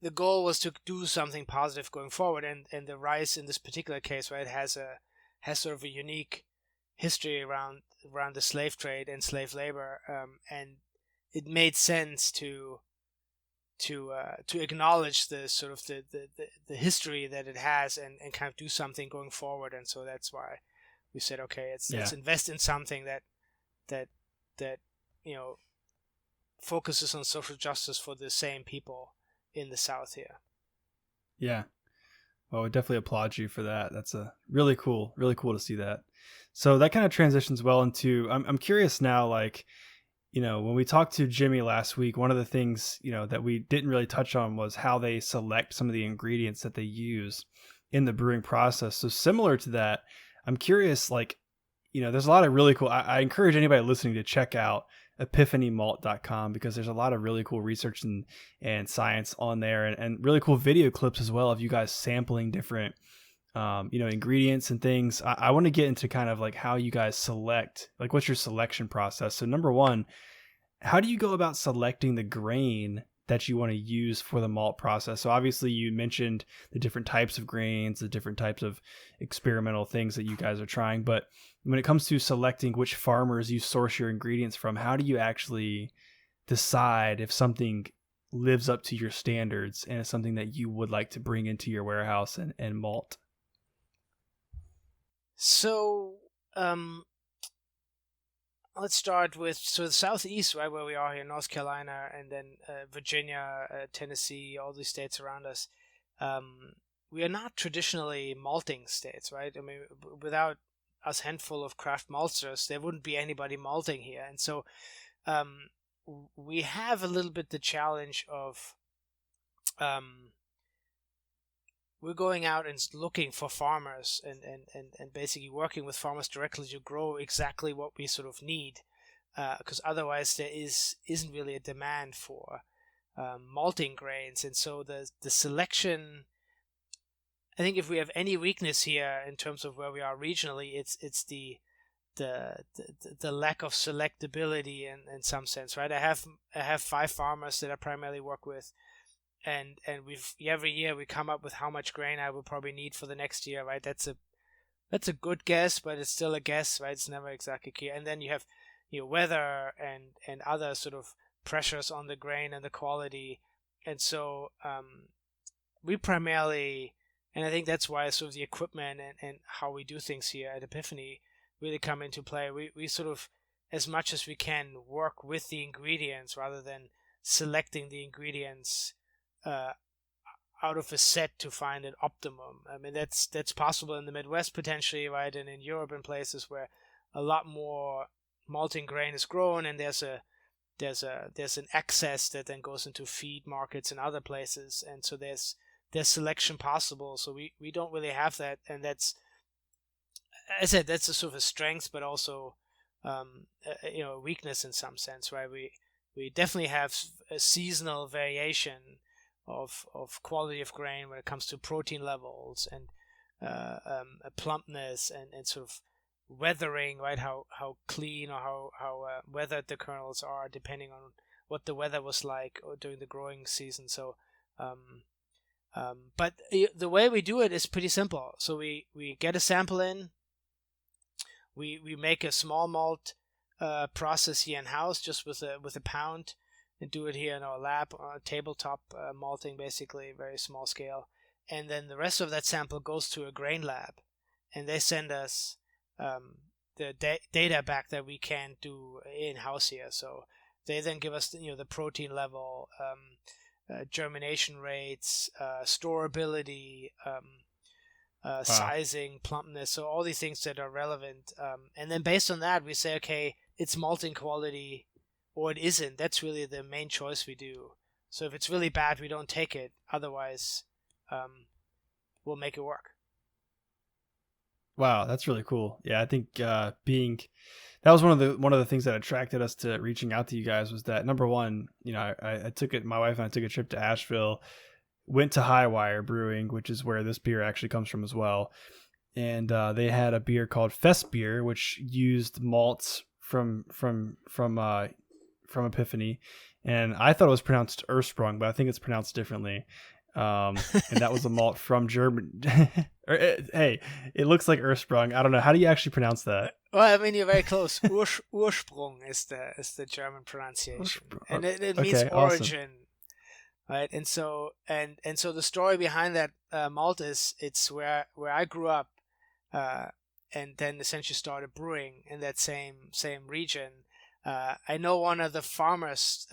the goal was to do something positive going forward, and the rice in this particular case, right, has sort of a unique history around the slave trade and slave labor, and it made sense to acknowledge the sort of the history that it has, and kind of do something going forward. And so that's why we said, okay, let's invest in something that focuses on social justice for the same people in the South here. Yeah. Well, I definitely applaud you for that. That's a really cool to see that. So that kind of transitions well into, I'm curious now, like, when we talked to Jimmy last week, one of the things, that we didn't really touch on was how they select some of the ingredients that they use in the brewing process. So similar to that, I'm curious, like, there's a lot of really cool, I encourage anybody listening to check out epiphanymalt.com, because there's a lot of really cool research and science on there, and really cool video clips as well of you guys sampling different ingredients and things. I want to get into kind of like how you guys select, like what's your selection process. So number one, how do you go about selecting the grain that you want to use for the malt process? So obviously you mentioned the different types of grains, the different types of experimental things that you guys are trying, but when it comes to selecting which farmers you source your ingredients from, how do you actually decide if something lives up to your standards and is something that you would like to bring into your warehouse and malt? So let's start with the Southeast, right, where we are here, North Carolina, and then Virginia, Tennessee, all these states around us. We are not traditionally malting states, right? I mean, without us handful of craft maltsters, there wouldn't be anybody malting here. And so we have a little bit the challenge of we're going out and looking for farmers and basically working with farmers directly to grow exactly what we sort of need, because otherwise there isn't really a demand for malting grains. And so the selection, I think if we have any weakness here in terms of where we are regionally, it's the lack of selectability in some sense, right? I have 5 farmers that I primarily work with, and every year we come up with how much grain I will probably need for the next year, right? That's a good guess, but it's still a guess, right? It's never exactly clear. And then you have weather and other sort of pressures on the grain and the quality, and so we primarily, and I think that's why sort of the equipment and how we do things here at Epiphany really come into play. We sort of, as much as we can, work with the ingredients rather than selecting the ingredients out of a set to find an optimum. I mean, that's possible in the Midwest potentially, right? And in Europe and places where a lot more malting grain is grown, and there's an excess that then goes into feed markets and other places, and so there's selection possible. So we don't really have that, and that's, as I said, that's a sort of a strength, but also a weakness in some sense, right? We definitely have a seasonal variation of quality of grain when it comes to protein levels and plumpness and sort of weathering, right? How clean or how weathered the kernels are, depending on what the weather was like or during the growing season. So, but the way we do it is pretty simple. So we get a sample in. We make a small malt process here in house, just with a pound, and do it here in our lab, tabletop malting, basically, very small scale. And then the rest of that sample goes to a grain lab, and they send us the data back that we can't do in house here. So they then give us the protein level, germination rates, storability, sizing, plumpness, so all these things that are relevant. And then based on that, we say, okay, it's malting quality or it isn't. That's really the main choice we do. So if it's really bad, we don't take it. Otherwise, we'll make it work. Wow, that's really cool. Yeah, I think that was one of the things that attracted us to reaching out to you guys was that, number one, I took it. My wife and I took a trip to Asheville, went to Highwire Brewing, which is where this beer actually comes from as well, and they had a beer called Fest Beer, which used malts from Epiphany, and I thought it was pronounced Ursprung, but I think it's pronounced differently. And that was a malt from German. Hey, it looks like Ursprung. I don't know. How do you actually pronounce that? Well, I mean, you're very close. Ursprung is the German pronunciation, and it means origin, awesome. Right? And so the story behind that malt is it's where I grew up, and then essentially started brewing in that same region. I know one of the farmers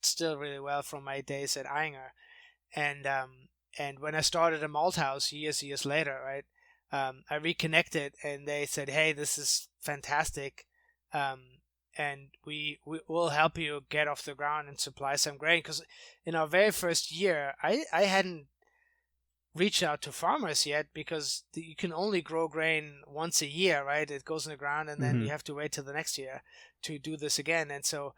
still really well from my days at Einger. And when I started a malt house years later, right, I reconnected, and they said, "Hey, this is fantastic, and we will help you get off the ground and supply some grain." Because in our very first year, I hadn't reached out to farmers yet, because you can only grow grain once a year, right? It goes in the ground, and then you have to wait till the next year to do this again. And so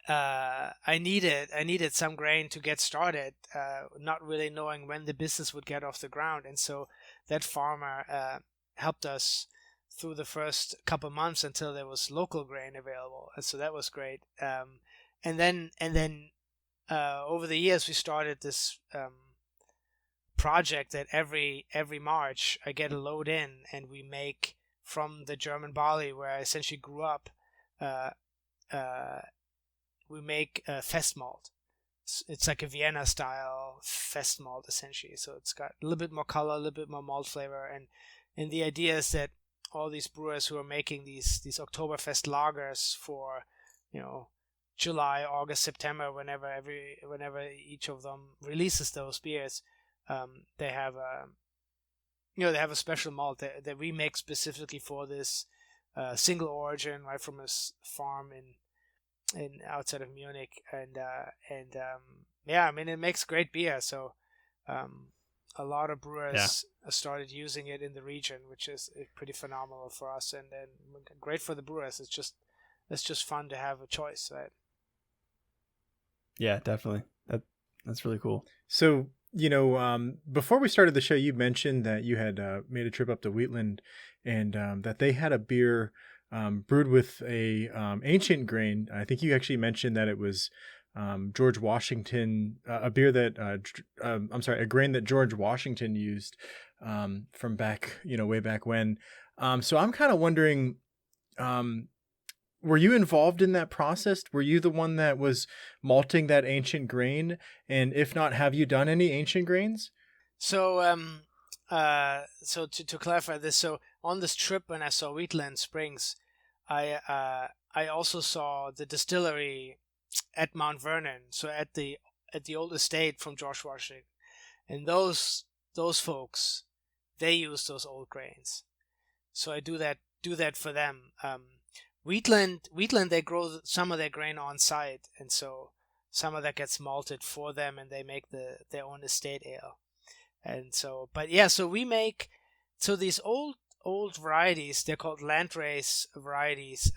I needed some grain to get started, not really knowing when the business would get off the ground. And so that farmer helped us through the first couple months until there was local grain available. And so that was great. And then over the years, we started this project that every March I get a load in, and we make from the German barley where I essentially grew up. We make Fest malt. It's like a Vienna style Fest malt essentially. So it's got a little bit more color, a little bit more malt flavor, and the idea is that all these brewers who are making these Oktoberfest lagers for July, August, September, whenever each of them releases those beers, they have a special malt that we make specifically for this single origin, right from a farm in outside of Munich, and yeah, I mean, it makes great beer. So A lot of brewers Yeah. started using it in the region, which is pretty phenomenal for us, and great for the brewers. It's just fun to have a choice, right? Yeah, definitely. That's really cool. So, before we started the show, you mentioned that you had made a trip up to Wheatland, and that they had a beer brewed with a ancient grain. I think you actually mentioned that it was George Washington, a beer that a grain that George Washington used from back, way back when. So I'm kind of wondering, were you involved in that process? Were you the one that was malting that ancient grain? And if not, have you done any ancient grains? So, so to clarify this, so on this trip when I saw Wheatland Springs, I also saw the distillery at Mount Vernon, so at the old estate from George Washington, and those folks, they use those old grains. So I do that for them. Wheatland, they grow some of their grain on site, and so some of that gets malted for them, and they make their own estate ale. And so, but yeah, so we make these old varieties. They're called landrace varieties.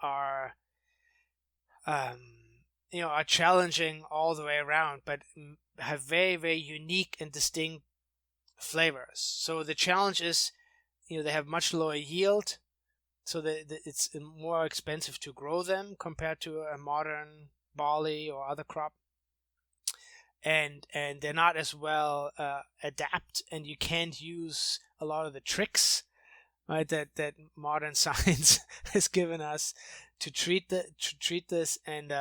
Are challenging all the way around, but have very, very unique and distinct flavors. So the challenge is, they have much lower yield, so it's more expensive to grow them compared to a modern barley or other crop. And they're not as well adapt, and you can't use a lot of the tricks, right, that modern science has given us to treat this, and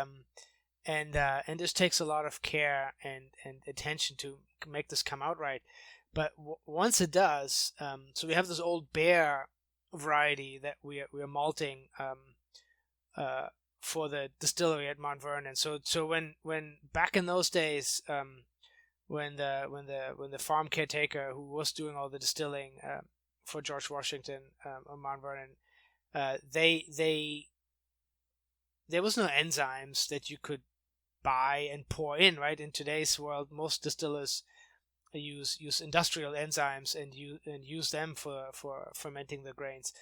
this takes a lot of care and attention to make this come out right. But once it does, so we have this old bear variety that we are malting for the distillery at Mount Vernon. So when back in those days, when the farm caretaker who was doing all the distilling for George Washington on Mount Vernon, there was no enzymes that you could buy and pour in, right? In today's world, most distillers use industrial enzymes and use them for fermenting the grains.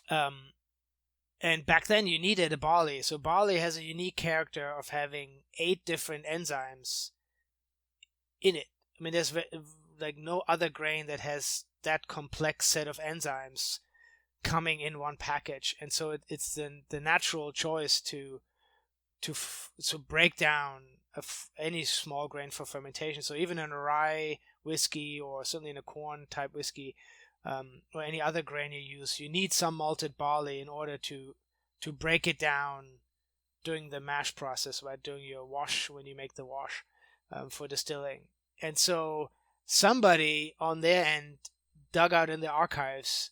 And back then you needed a barley. So barley has a unique character of having 8 different enzymes in it. I mean, there's like no other grain that has that complex set of enzymes coming in one package. And so it's the natural choice to break down any small grain for fermentation. So even in a rye whiskey, or certainly in a corn type whiskey, or any other grain you use, you need some malted barley in order to break it down during the mash process, right? During your wash, when you make the wash for distilling. And so somebody on their end dug out in the archives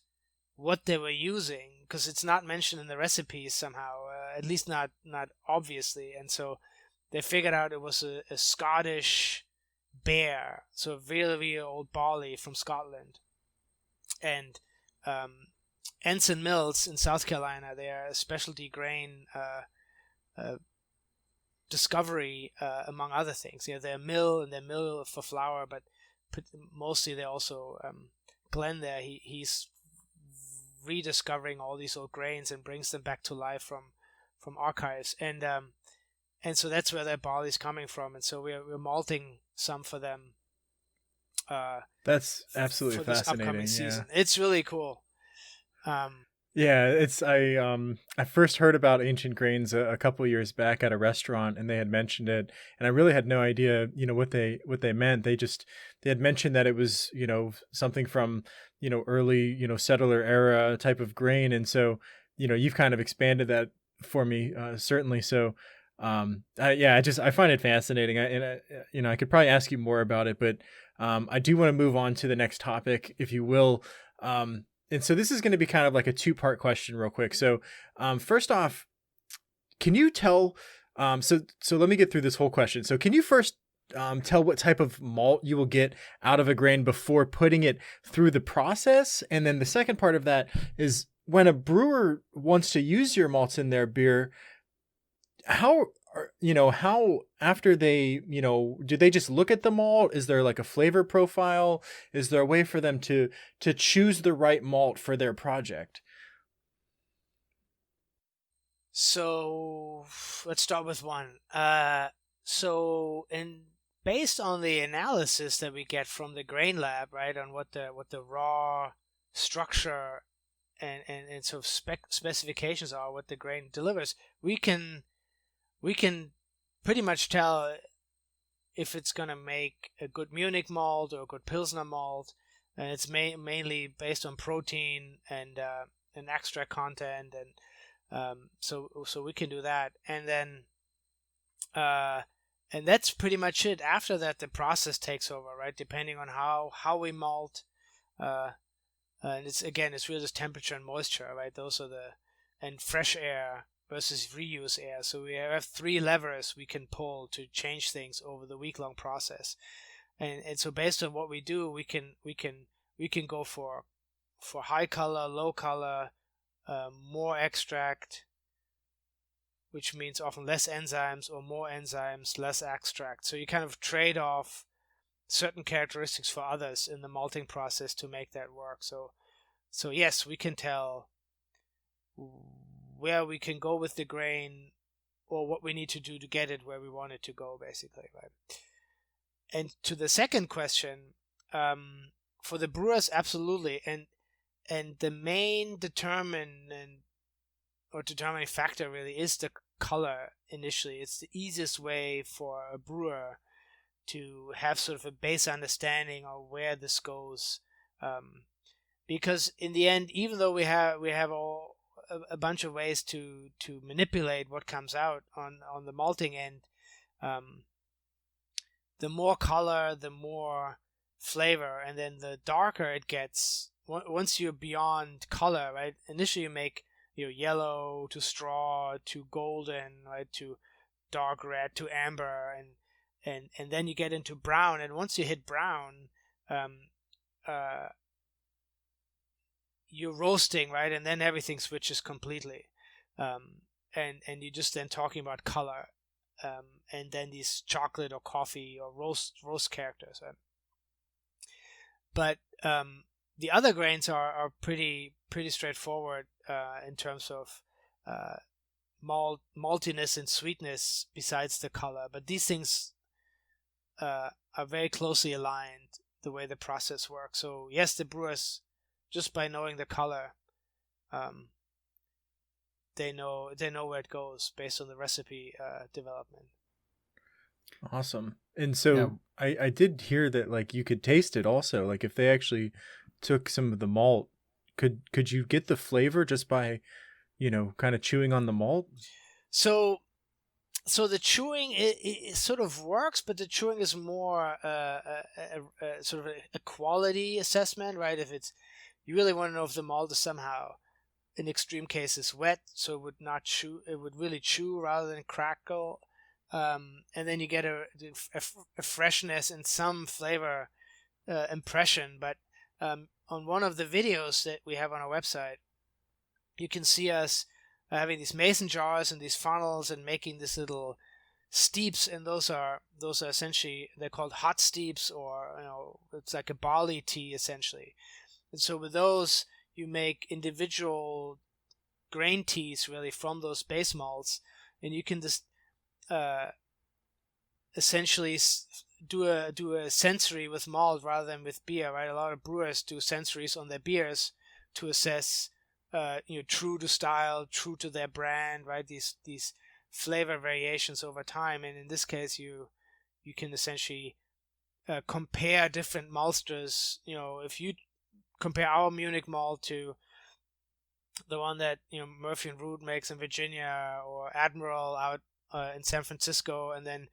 what they were using, because it's not mentioned in the recipes somehow, at least not obviously. And so they figured out it was a Scottish bear, so a really, really old barley from Scotland. And Ensign Mills in South Carolina, they are a specialty grain discovery, among other things. They're a mill, and they're mill for flour, but mostly they're also Glenn there. He's rediscovering all these old grains and brings them back to life from archives, and so that's where their barley's coming from. And so we're malting some for them. That's absolutely for this fascinating. upcoming season. It's really cool. Yeah, I first heard about ancient grains a couple of years back at a restaurant, and they had mentioned it, and I really had no idea, what they meant. They had mentioned that it was, something from, early, settler era type of grain. And so, you've kind of expanded that for me, certainly. So, I find it fascinating. I could probably ask you more about it, but, I do want to move on to the next topic, if you will. And so this is going to be kind of like a 2-part question real quick. So, first off, can you tell, so let me get through this whole question. So can you first tell what type of malt you will get out of a grain before putting it through the process? And then the second part of that is, when a brewer wants to use your malts in their beer, how how after they, do they just look at the malt? Is there like a flavor profile? Is there a way for them to choose the right malt for their project? So let's start with one. Based on the analysis that we get from the grain lab, right, on what the raw structure and sort of specifications are, what the grain delivers, we can pretty much tell if it's gonna make a good Munich malt or a good Pilsner malt, and it's mainly based on protein and extract content, and so we can do that, and then and that's pretty much it. After that, the process takes over, right? Depending on how we malt, and it's really just temperature and moisture, right? Those are and fresh air versus reuse air. So we have 3 levers we can pull to change things over the week-long process, and so based on what we do, we can go for high color, low color, more extract, which means often less enzymes, or more enzymes, less extract. So you kind of trade off certain characteristics for others in the malting process to make that work. So yes, we can tell where we can go with the grain, or what we need to do to get it where we want it to go, basically, right? And to the second question, for the brewers, absolutely, and the main determining factor really is the color initially. It's the easiest way for a brewer to have sort of a base understanding of where this goes, because in the end, even though we have a bunch of ways to manipulate what comes out on the malting end, the more color, the more flavor, and then the darker it gets. Once you're beyond color, right? Initially you make yellow to straw to golden, right, to dark red to amber, and then you get into brown, and once you hit brown, you're roasting, right, and then everything switches completely, and you're just then talking about color, and then these chocolate or coffee or roast characters, right? But the other grains are pretty straightforward in terms of maltiness and sweetness, besides the color. But these things are very closely aligned the way the process works. So yes, the brewers, just by knowing the color, they know where it goes based on the recipe development. Awesome. And so I did hear that like you could taste it also. Like if they actually took some of the malt, could you get the flavor just by kind of chewing on the malt? So the chewing it sort of works, but the chewing is more sort of a quality assessment, right? If you really want to know if the malt is somehow, in extreme cases, wet, so it would not chew, it would really chew rather than crackle, and then you get a freshness and some flavor impression. But on one of the videos that we have on our website, you can see us having these mason jars and these funnels and making these little steeps, and those are essentially, they're called hot steeps, or it's like a barley tea essentially. And so with those, you make individual grain teas really from those base malts, and you can just essentially do a sensory with malt rather than with beer, right? A lot of brewers do sensories on their beers to assess, true to style, true to their brand, right? These flavor variations over time, and in this case, you can essentially compare different maltsters. If you compare our Munich malt to the one that Murphy and Root makes in Virginia, or Admiral out in San Francisco, and then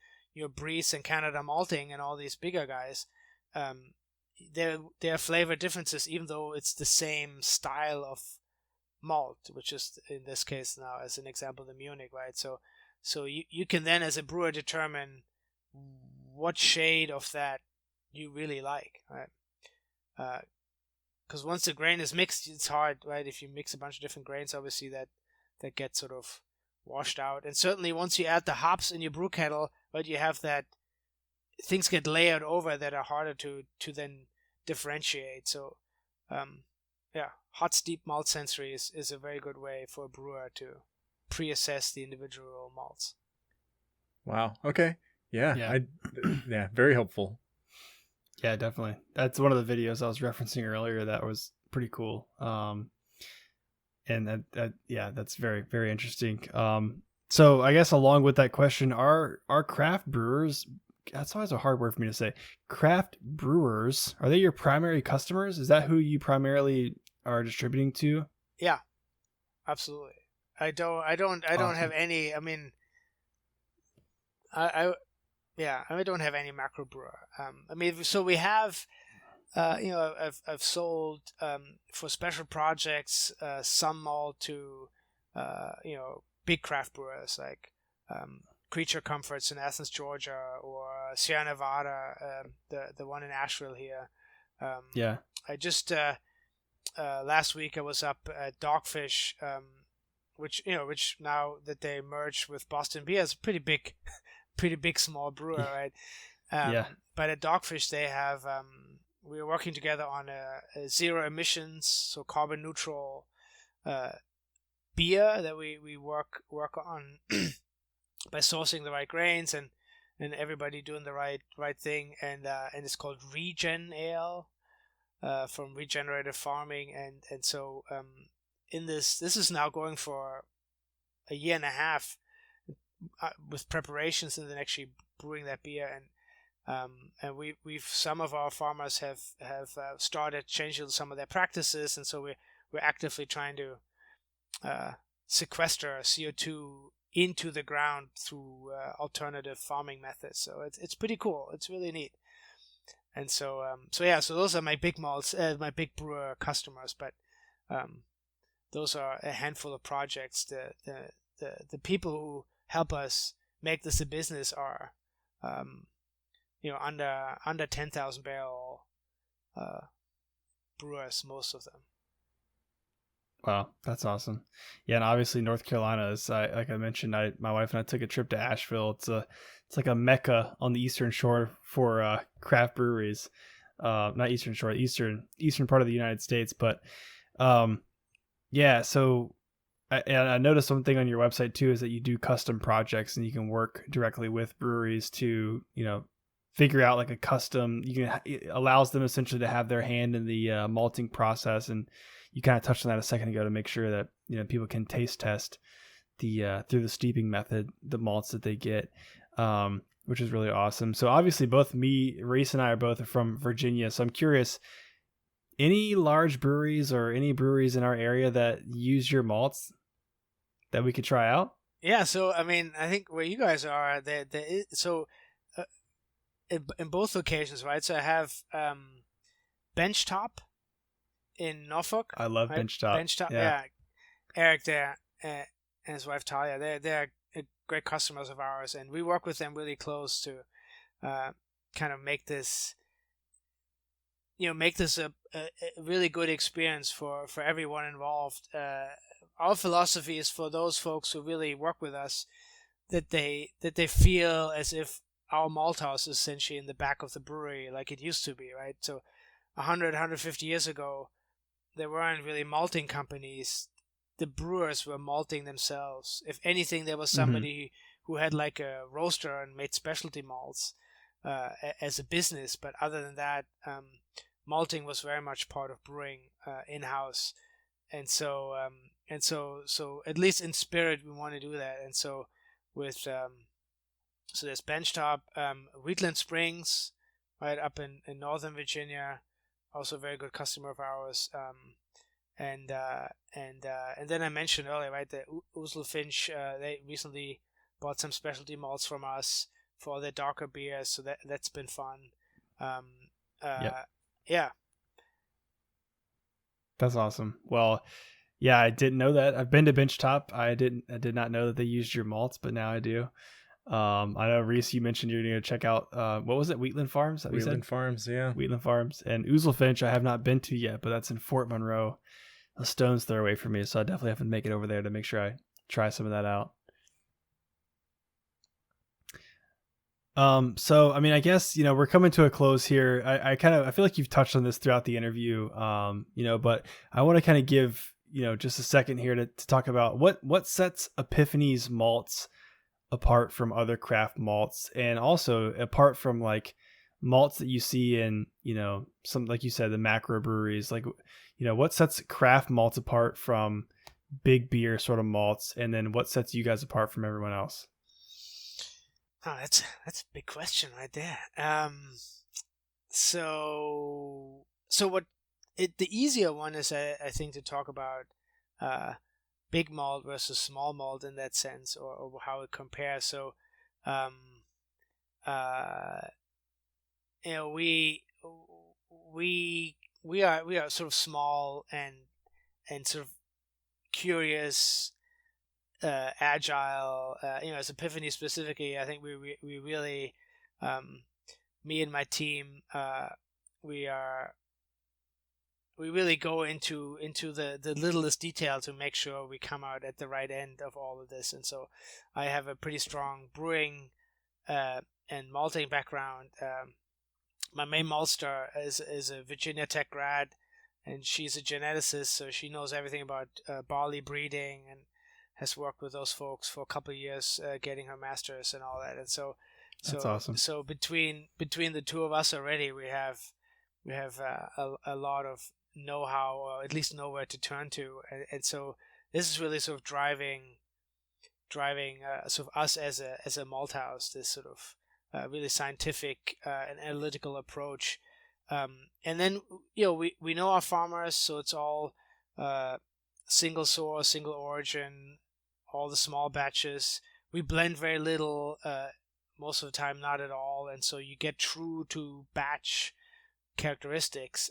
Breeze and Canada Malting and all these bigger guys, there are flavor differences, even though it's the same style of malt, which is in this case now, as an example, the Munich, right? So you can then, as a brewer, determine what shade of that you really like, right? Because once the grain is mixed, it's hard, right? If you mix a bunch of different grains, obviously that gets sort of washed out. And certainly once you add the hops in your brew kettle, but you have that things get layered over that are harder to then differentiate. So hot steep malt sensory is a very good way for a brewer to pre-assess the individual malts. Wow. Okay. Yeah. Yeah. Very helpful. Yeah, definitely. That's one of the videos I was referencing earlier. That was pretty cool. And that's very, very interesting. So I guess along with that question, are craft brewers, that's always a hard word for me to say, craft brewers, are they your primary customers? Is that who you primarily are distributing to? Yeah, absolutely. I don't Awesome. have any, I mean, I don't have any macro brewer. I mean, so we have, I've sold for special projects some malt to, big craft brewers like Creature Comforts in Athens, Georgia, or Sierra Nevada, the one in Asheville here. I just last week I was up at Dogfish, which now that they merged with Boston Beer is a pretty big small brewer, right? But at Dogfish they have we are working together on a zero emissions, so carbon neutral beer that we work on by sourcing the right grains and everybody doing the right thing, and it's called Regen Ale from regenerative farming, and so in this is now going for a year and a half with preparations and then actually brewing that beer, and we've some of our farmers have started changing some of their practices, and so we're actively trying to sequester CO2 into the ground through alternative farming methods. So it's pretty cool. It's really neat. And so those are my big malts, my big brewer customers. But those are a handful of projects. The people who help us make this a business are under 10,000 barrel brewers, most of them. Wow, that's awesome. Yeah, and obviously North Carolina is, like I mentioned, my wife and I took a trip to Asheville. It's like a mecca on the Eastern Shore for craft breweries. Not Eastern Shore, Eastern part of the United States. But so I noticed one thing on your website too is that you do custom projects and you can work directly with breweries to figure out like a custom. It allows them essentially to have their hand in the malting process, and you kind of touched on that a second ago to make sure that people can taste test the through the steeping method the malts that they get, which is really awesome. So obviously both Reese and I are both from Virginia, so I'm curious, any large breweries or any breweries in our area that use your malts that we could try out? Yeah, so I mean, I think where you guys are, in both locations, right? So I have Benchtop in Norfolk. I love right? Benchtop. Benchtop, yeah. Eric there and his wife Talia, they're great customers of ours, and we work with them really close to kind of make this a really good experience for everyone involved. Our philosophy is for those folks who really work with us that they feel as if our malt house is essentially in the back of the brewery like it used to be, right? So 150 years ago, there weren't really malting companies. The brewers were malting themselves. If anything, there was somebody who had like a roaster and made specialty malts as a business. But other than that, malting was very much part of brewing in-house. And so at least in spirit, we want to do that. And so with so there's Benchtop, Wheatland Springs, right up in Northern Virginia, also a very good customer of ours. And then I mentioned earlier, right, the Ousel Finch, they recently bought some specialty malts from us for their darker beers, so that's been fun. Yeah. That's awesome. Well, yeah, I didn't know that. I've been to Benchtop. I did not know that they used your malts, but now I do. I know, Reese, you mentioned you're going to check out, what was it? Wheatland Farms? Wheatland Farms, yeah. Wheatland Farms. And Ousel Finch I have not been to yet, but that's in Fort Monroe, a stone's throw away from me. So I definitely have to make it over there to make sure I try some of that out. So I mean, I guess, we're coming to a close here. I feel like you've touched on this throughout the interview, but I want to kind of give, just a second here to talk about what sets Epiphany's malts apart from other craft malts, and also apart from like malts that you see in, some, like you said, the macro breweries. Like, what sets craft malts apart from big beer sort of malts, and then what sets you guys apart from everyone else? Oh, that's a big question right there. So what the easier one is, I think, to talk about big malt versus small malt in that sense, or how it compares. So, um, uh, we are sort of small and sort of curious, agile. As Epiphany specifically, I think we really, me and my team, we really go into the littlest detail to make sure we come out at the right end of all of this. And so I have a pretty strong brewing and malting background. My main maltster is a Virginia Tech grad, and she's a geneticist, so she knows everything about barley breeding and has worked with those folks for a couple of years, getting her master's and all that. And That's awesome. So between the two of us already, we have a lot of know-how, or at least know where to turn to. And so this is really sort of driving sort of us as a malt house, this sort of really scientific and analytical approach. And then, we know our farmers, so it's all single source, single origin, all the small batches. We blend very little, most of the time not at all, and so you get true to batch characteristics.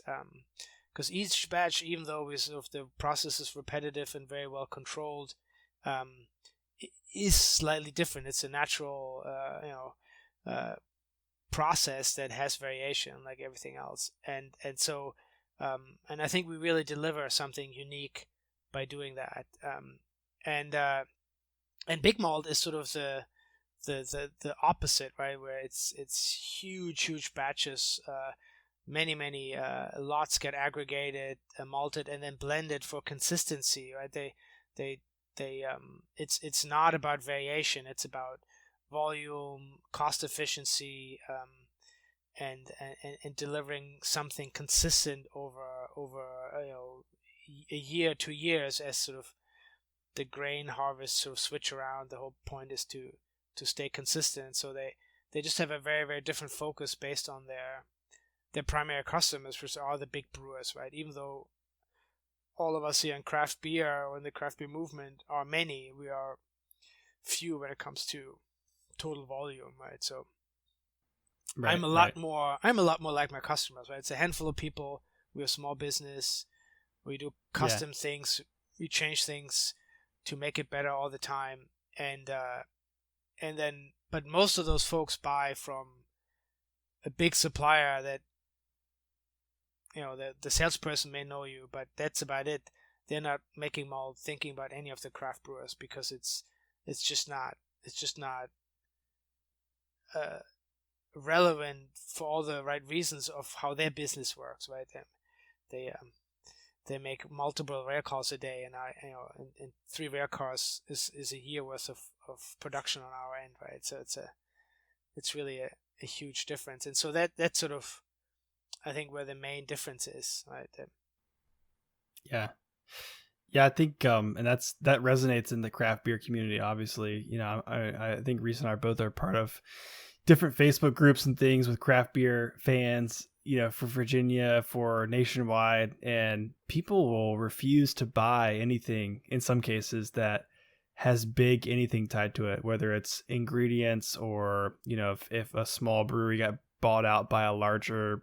Because each batch, even though the process is repetitive and very well controlled, is slightly different. It's a natural, process that has variation, like everything else, and so and I think we really deliver something unique by doing that. And big malt is sort of the opposite, right? Where it's huge batches, many lots get aggregated, malted, and then blended for consistency, right? It's not about variation. It's about volume, cost efficiency, and delivering something consistent over a year, 2 years, as sort of the grain harvest sort of switch around. The whole point is to stay consistent. So they just have a very, very different focus based on their primary customers, which are the big brewers, right? Even though all of us here in craft beer or in the craft beer movement are many, we are few when it comes to total volume, right? So Right, I'm a lot more like my customers, right? It's a handful of people. We're a small business. We do custom things. We change things to make it better all the time. And then, but most of those folks buy from a big supplier that, the salesperson may know you, but that's about it. They're not making malt thinking about any of the craft brewers, because it's just not relevant for all the right reasons of how their business works, right? They make multiple rail cars a day, and and 3 rail cars is a year worth of production on our end, right? So it's really a huge difference. And so that's sort of, I think, where the main difference is, right? Yeah. I think, and that resonates in the craft beer community. Obviously, I think Reese and I both are part of different Facebook groups and things with craft beer fans, for Virginia, for nationwide, and people will refuse to buy anything in some cases that has big anything tied to it, whether it's ingredients or, if a small brewery got bought out by a larger,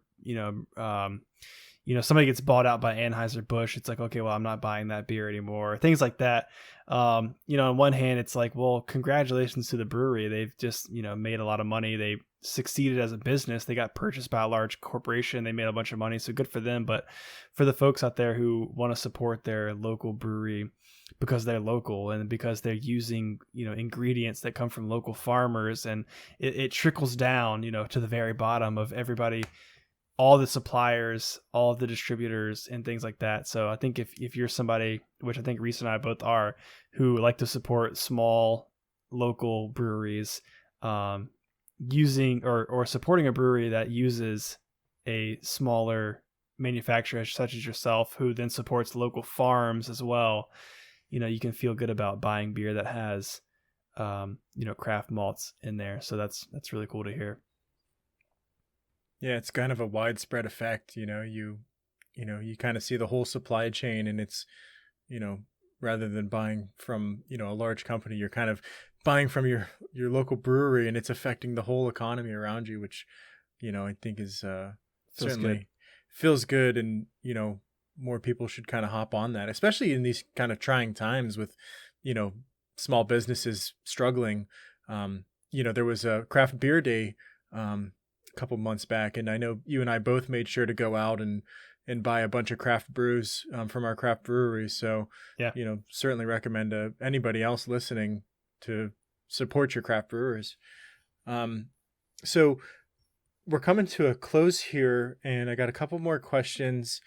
somebody gets bought out by Anheuser-Busch, it's like, okay, well, I'm not buying that beer anymore. Things like that. On one hand, it's like, well, congratulations to the brewery. They've just, made a lot of money. They succeeded as a business. They got purchased by a large corporation. They made a bunch of money. So good for them. But for the folks out there who want to support their local brewery, because they're local and because they're using, ingredients that come from local farmers, and it trickles down, to the very bottom of everybody, all the suppliers, all of the distributors and things like that. So I think if you're somebody, which I think Reese and I both are, who like to support small local breweries, using or supporting a brewery that uses a smaller manufacturer such as yourself, who then supports local farms as well, you can feel good about buying beer that has, craft malts in there. So that's really cool to hear. Yeah, it's kind of a widespread effect. You kind of see the whole supply chain, and it's, rather than buying from, a large company, you're kind of buying from your local brewery, and it's affecting the whole economy around you, which, I think is certainly feels good. And, more people should kind of hop on that, especially in these kind of trying times with, small businesses struggling. There was a craft beer day, couple months back, and I know you and I both made sure to go out and buy a bunch of craft brews from our craft breweries. So yeah, certainly recommend to anybody else listening to support your craft brewers. So we're coming to a close here, and I got a couple more questions.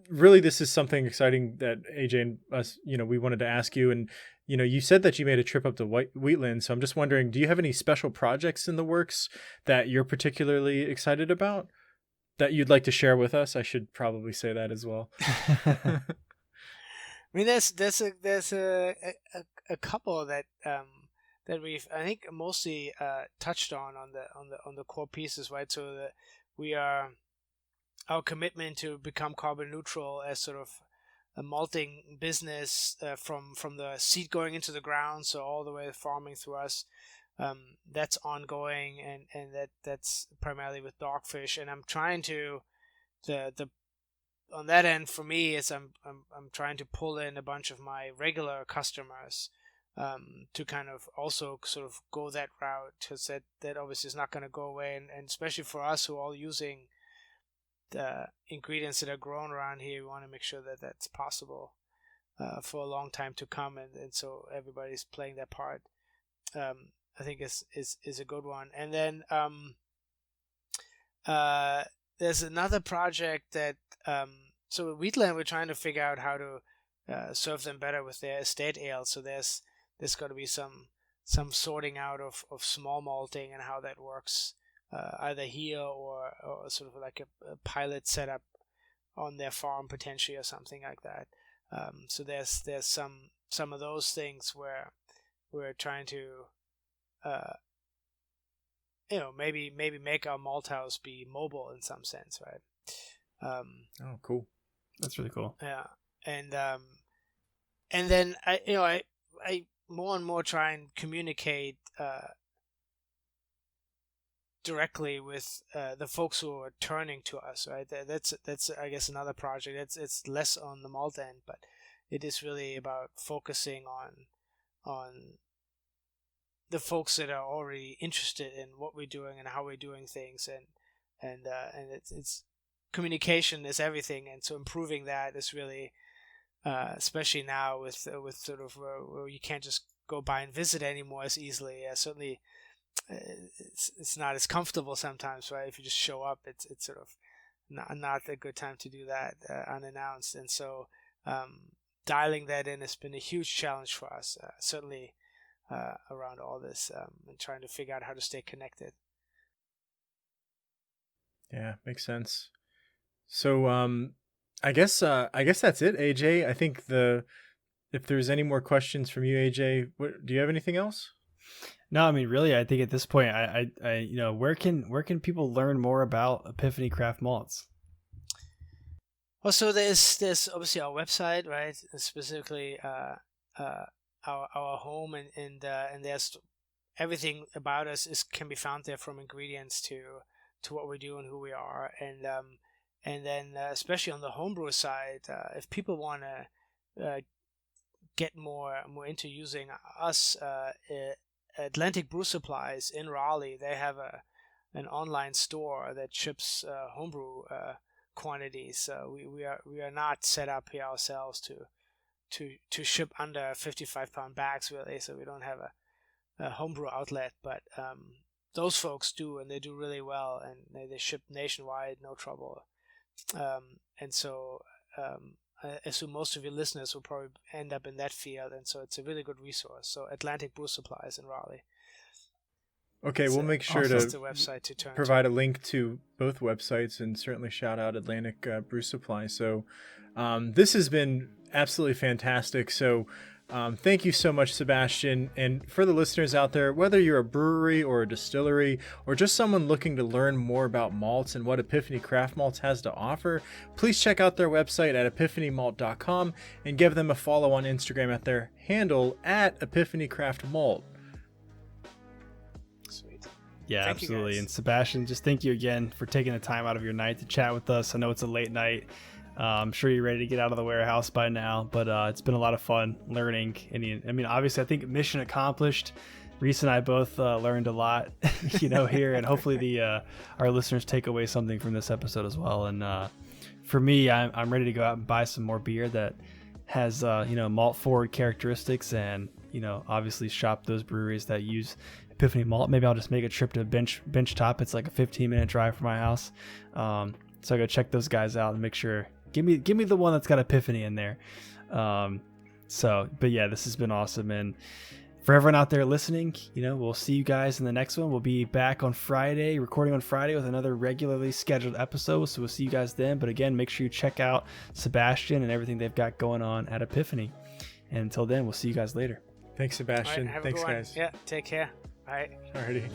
Really, this is something exciting that AJ and us, we wanted to ask you. And you said that you made a trip up to Wheatland. So I'm just wondering, do you have any special projects in the works that you're particularly excited about that you'd like to share with us? I should probably say that as well. I mean, there's a couple that we've, I think, mostly touched on the core pieces, right? So that we are, our commitment to become carbon neutral as sort of a malting business, from the seed going into the ground, so all the way farming through us, that's ongoing, and that's primarily with Dogfish. And I'm trying to the on that end, for me, is I'm trying to pull in a bunch of my regular customers, to kind of also sort of go that route, because that obviously is not going to go away, and especially for us who are all using the ingredients that are grown around here, we want to make sure that that's possible for a long time to come, and so everybody's playing their part. I think is a good one. And then there's another project that so at Wheatland, we're trying to figure out how to serve them better with their estate ale. So there's got to be some sorting out of small malting and how that works, either here or sort of like a pilot setup on their farm potentially, or something like that. So there's some of those things where we're trying to maybe make our malt house be mobile in some sense, right? Oh, cool. That's really cool. Yeah, and then I more and more try and communicate directly with the folks who are turning to us, right? That's I guess another project. It's less on the malt end, but it is really about focusing on the folks that are already interested in what we're doing and how we're doing things, and it's communication is everything, and so improving that is really, especially now with sort of where you can't just go by and visit anymore as easily. Certainly, it's not as comfortable sometimes, right? If you just show up, it's sort of not a good time to do that unannounced, and so dialing that in has been a huge challenge for us. Certainly. Around all this, and trying to figure out how to stay connected. Yeah, makes sense. So I guess that's it, AJ. I think if there's any more questions from you, AJ, do you have anything else? No, I mean, really, I think at this point, I where can people learn more about Epiphany Craft Malts? Well, so there's obviously our website, right? Specifically, our home, and there's everything about us can be found there, from ingredients to what we do and who we are, and then especially on the homebrew side, if people want to get more into using us, Atlantic Brew Supplies in Raleigh, they have an online store that ships homebrew quantities. So we are not set up here ourselves to ship under 55-pound bags, really. So we don't have a homebrew outlet, but those folks do, and they do really well, and they ship nationwide, no trouble. And so I assume most of your listeners will probably end up in that field, and so it's a really good resource. So Atlantic Brew Supplies in Raleigh. Okay, we'll make sure to website to provide a link to both websites, and certainly shout out Atlantic Brew Supply. So this has been absolutely fantastic. So thank you so much, Sebastian. And for the listeners out there, whether you're a brewery or a distillery or just someone looking to learn more about malts and what Epiphany Craft Malts has to offer, please check out their website at epiphanymalt.com and give them a follow on Instagram at their handle at Epiphany Craft Malt. Sweet. Yeah, Thank you, absolutely. guys. And Sebastian, just thank you again for taking the time out of your night to chat with us. I know it's a late night. I'm sure you're ready to get out of the warehouse by now, but it's been a lot of fun learning. And I mean, obviously, I think mission accomplished. Reese and I both learned a lot, here, and hopefully our listeners take away something from this episode as well. And for me, I'm ready to go out and buy some more beer that has malt forward characteristics, and obviously shop those breweries that use Epiphany Malt. Maybe I'll just make a trip to Bench Top. It's like a 15-minute drive from my house, so I go check those guys out and make sure. Give me the one that's got Epiphany in there. But yeah, this has been awesome. And for everyone out there listening, we'll see you guys in the next one. We'll be back on Friday, recording on Friday with another regularly scheduled episode. So we'll see you guys then. But again, make sure you check out Sebastian and everything they've got going on at Epiphany. And until then, we'll see you guys later. Thanks, Sebastian. Right, Thanks, guys. Yeah, take care. Bye. Alrighty.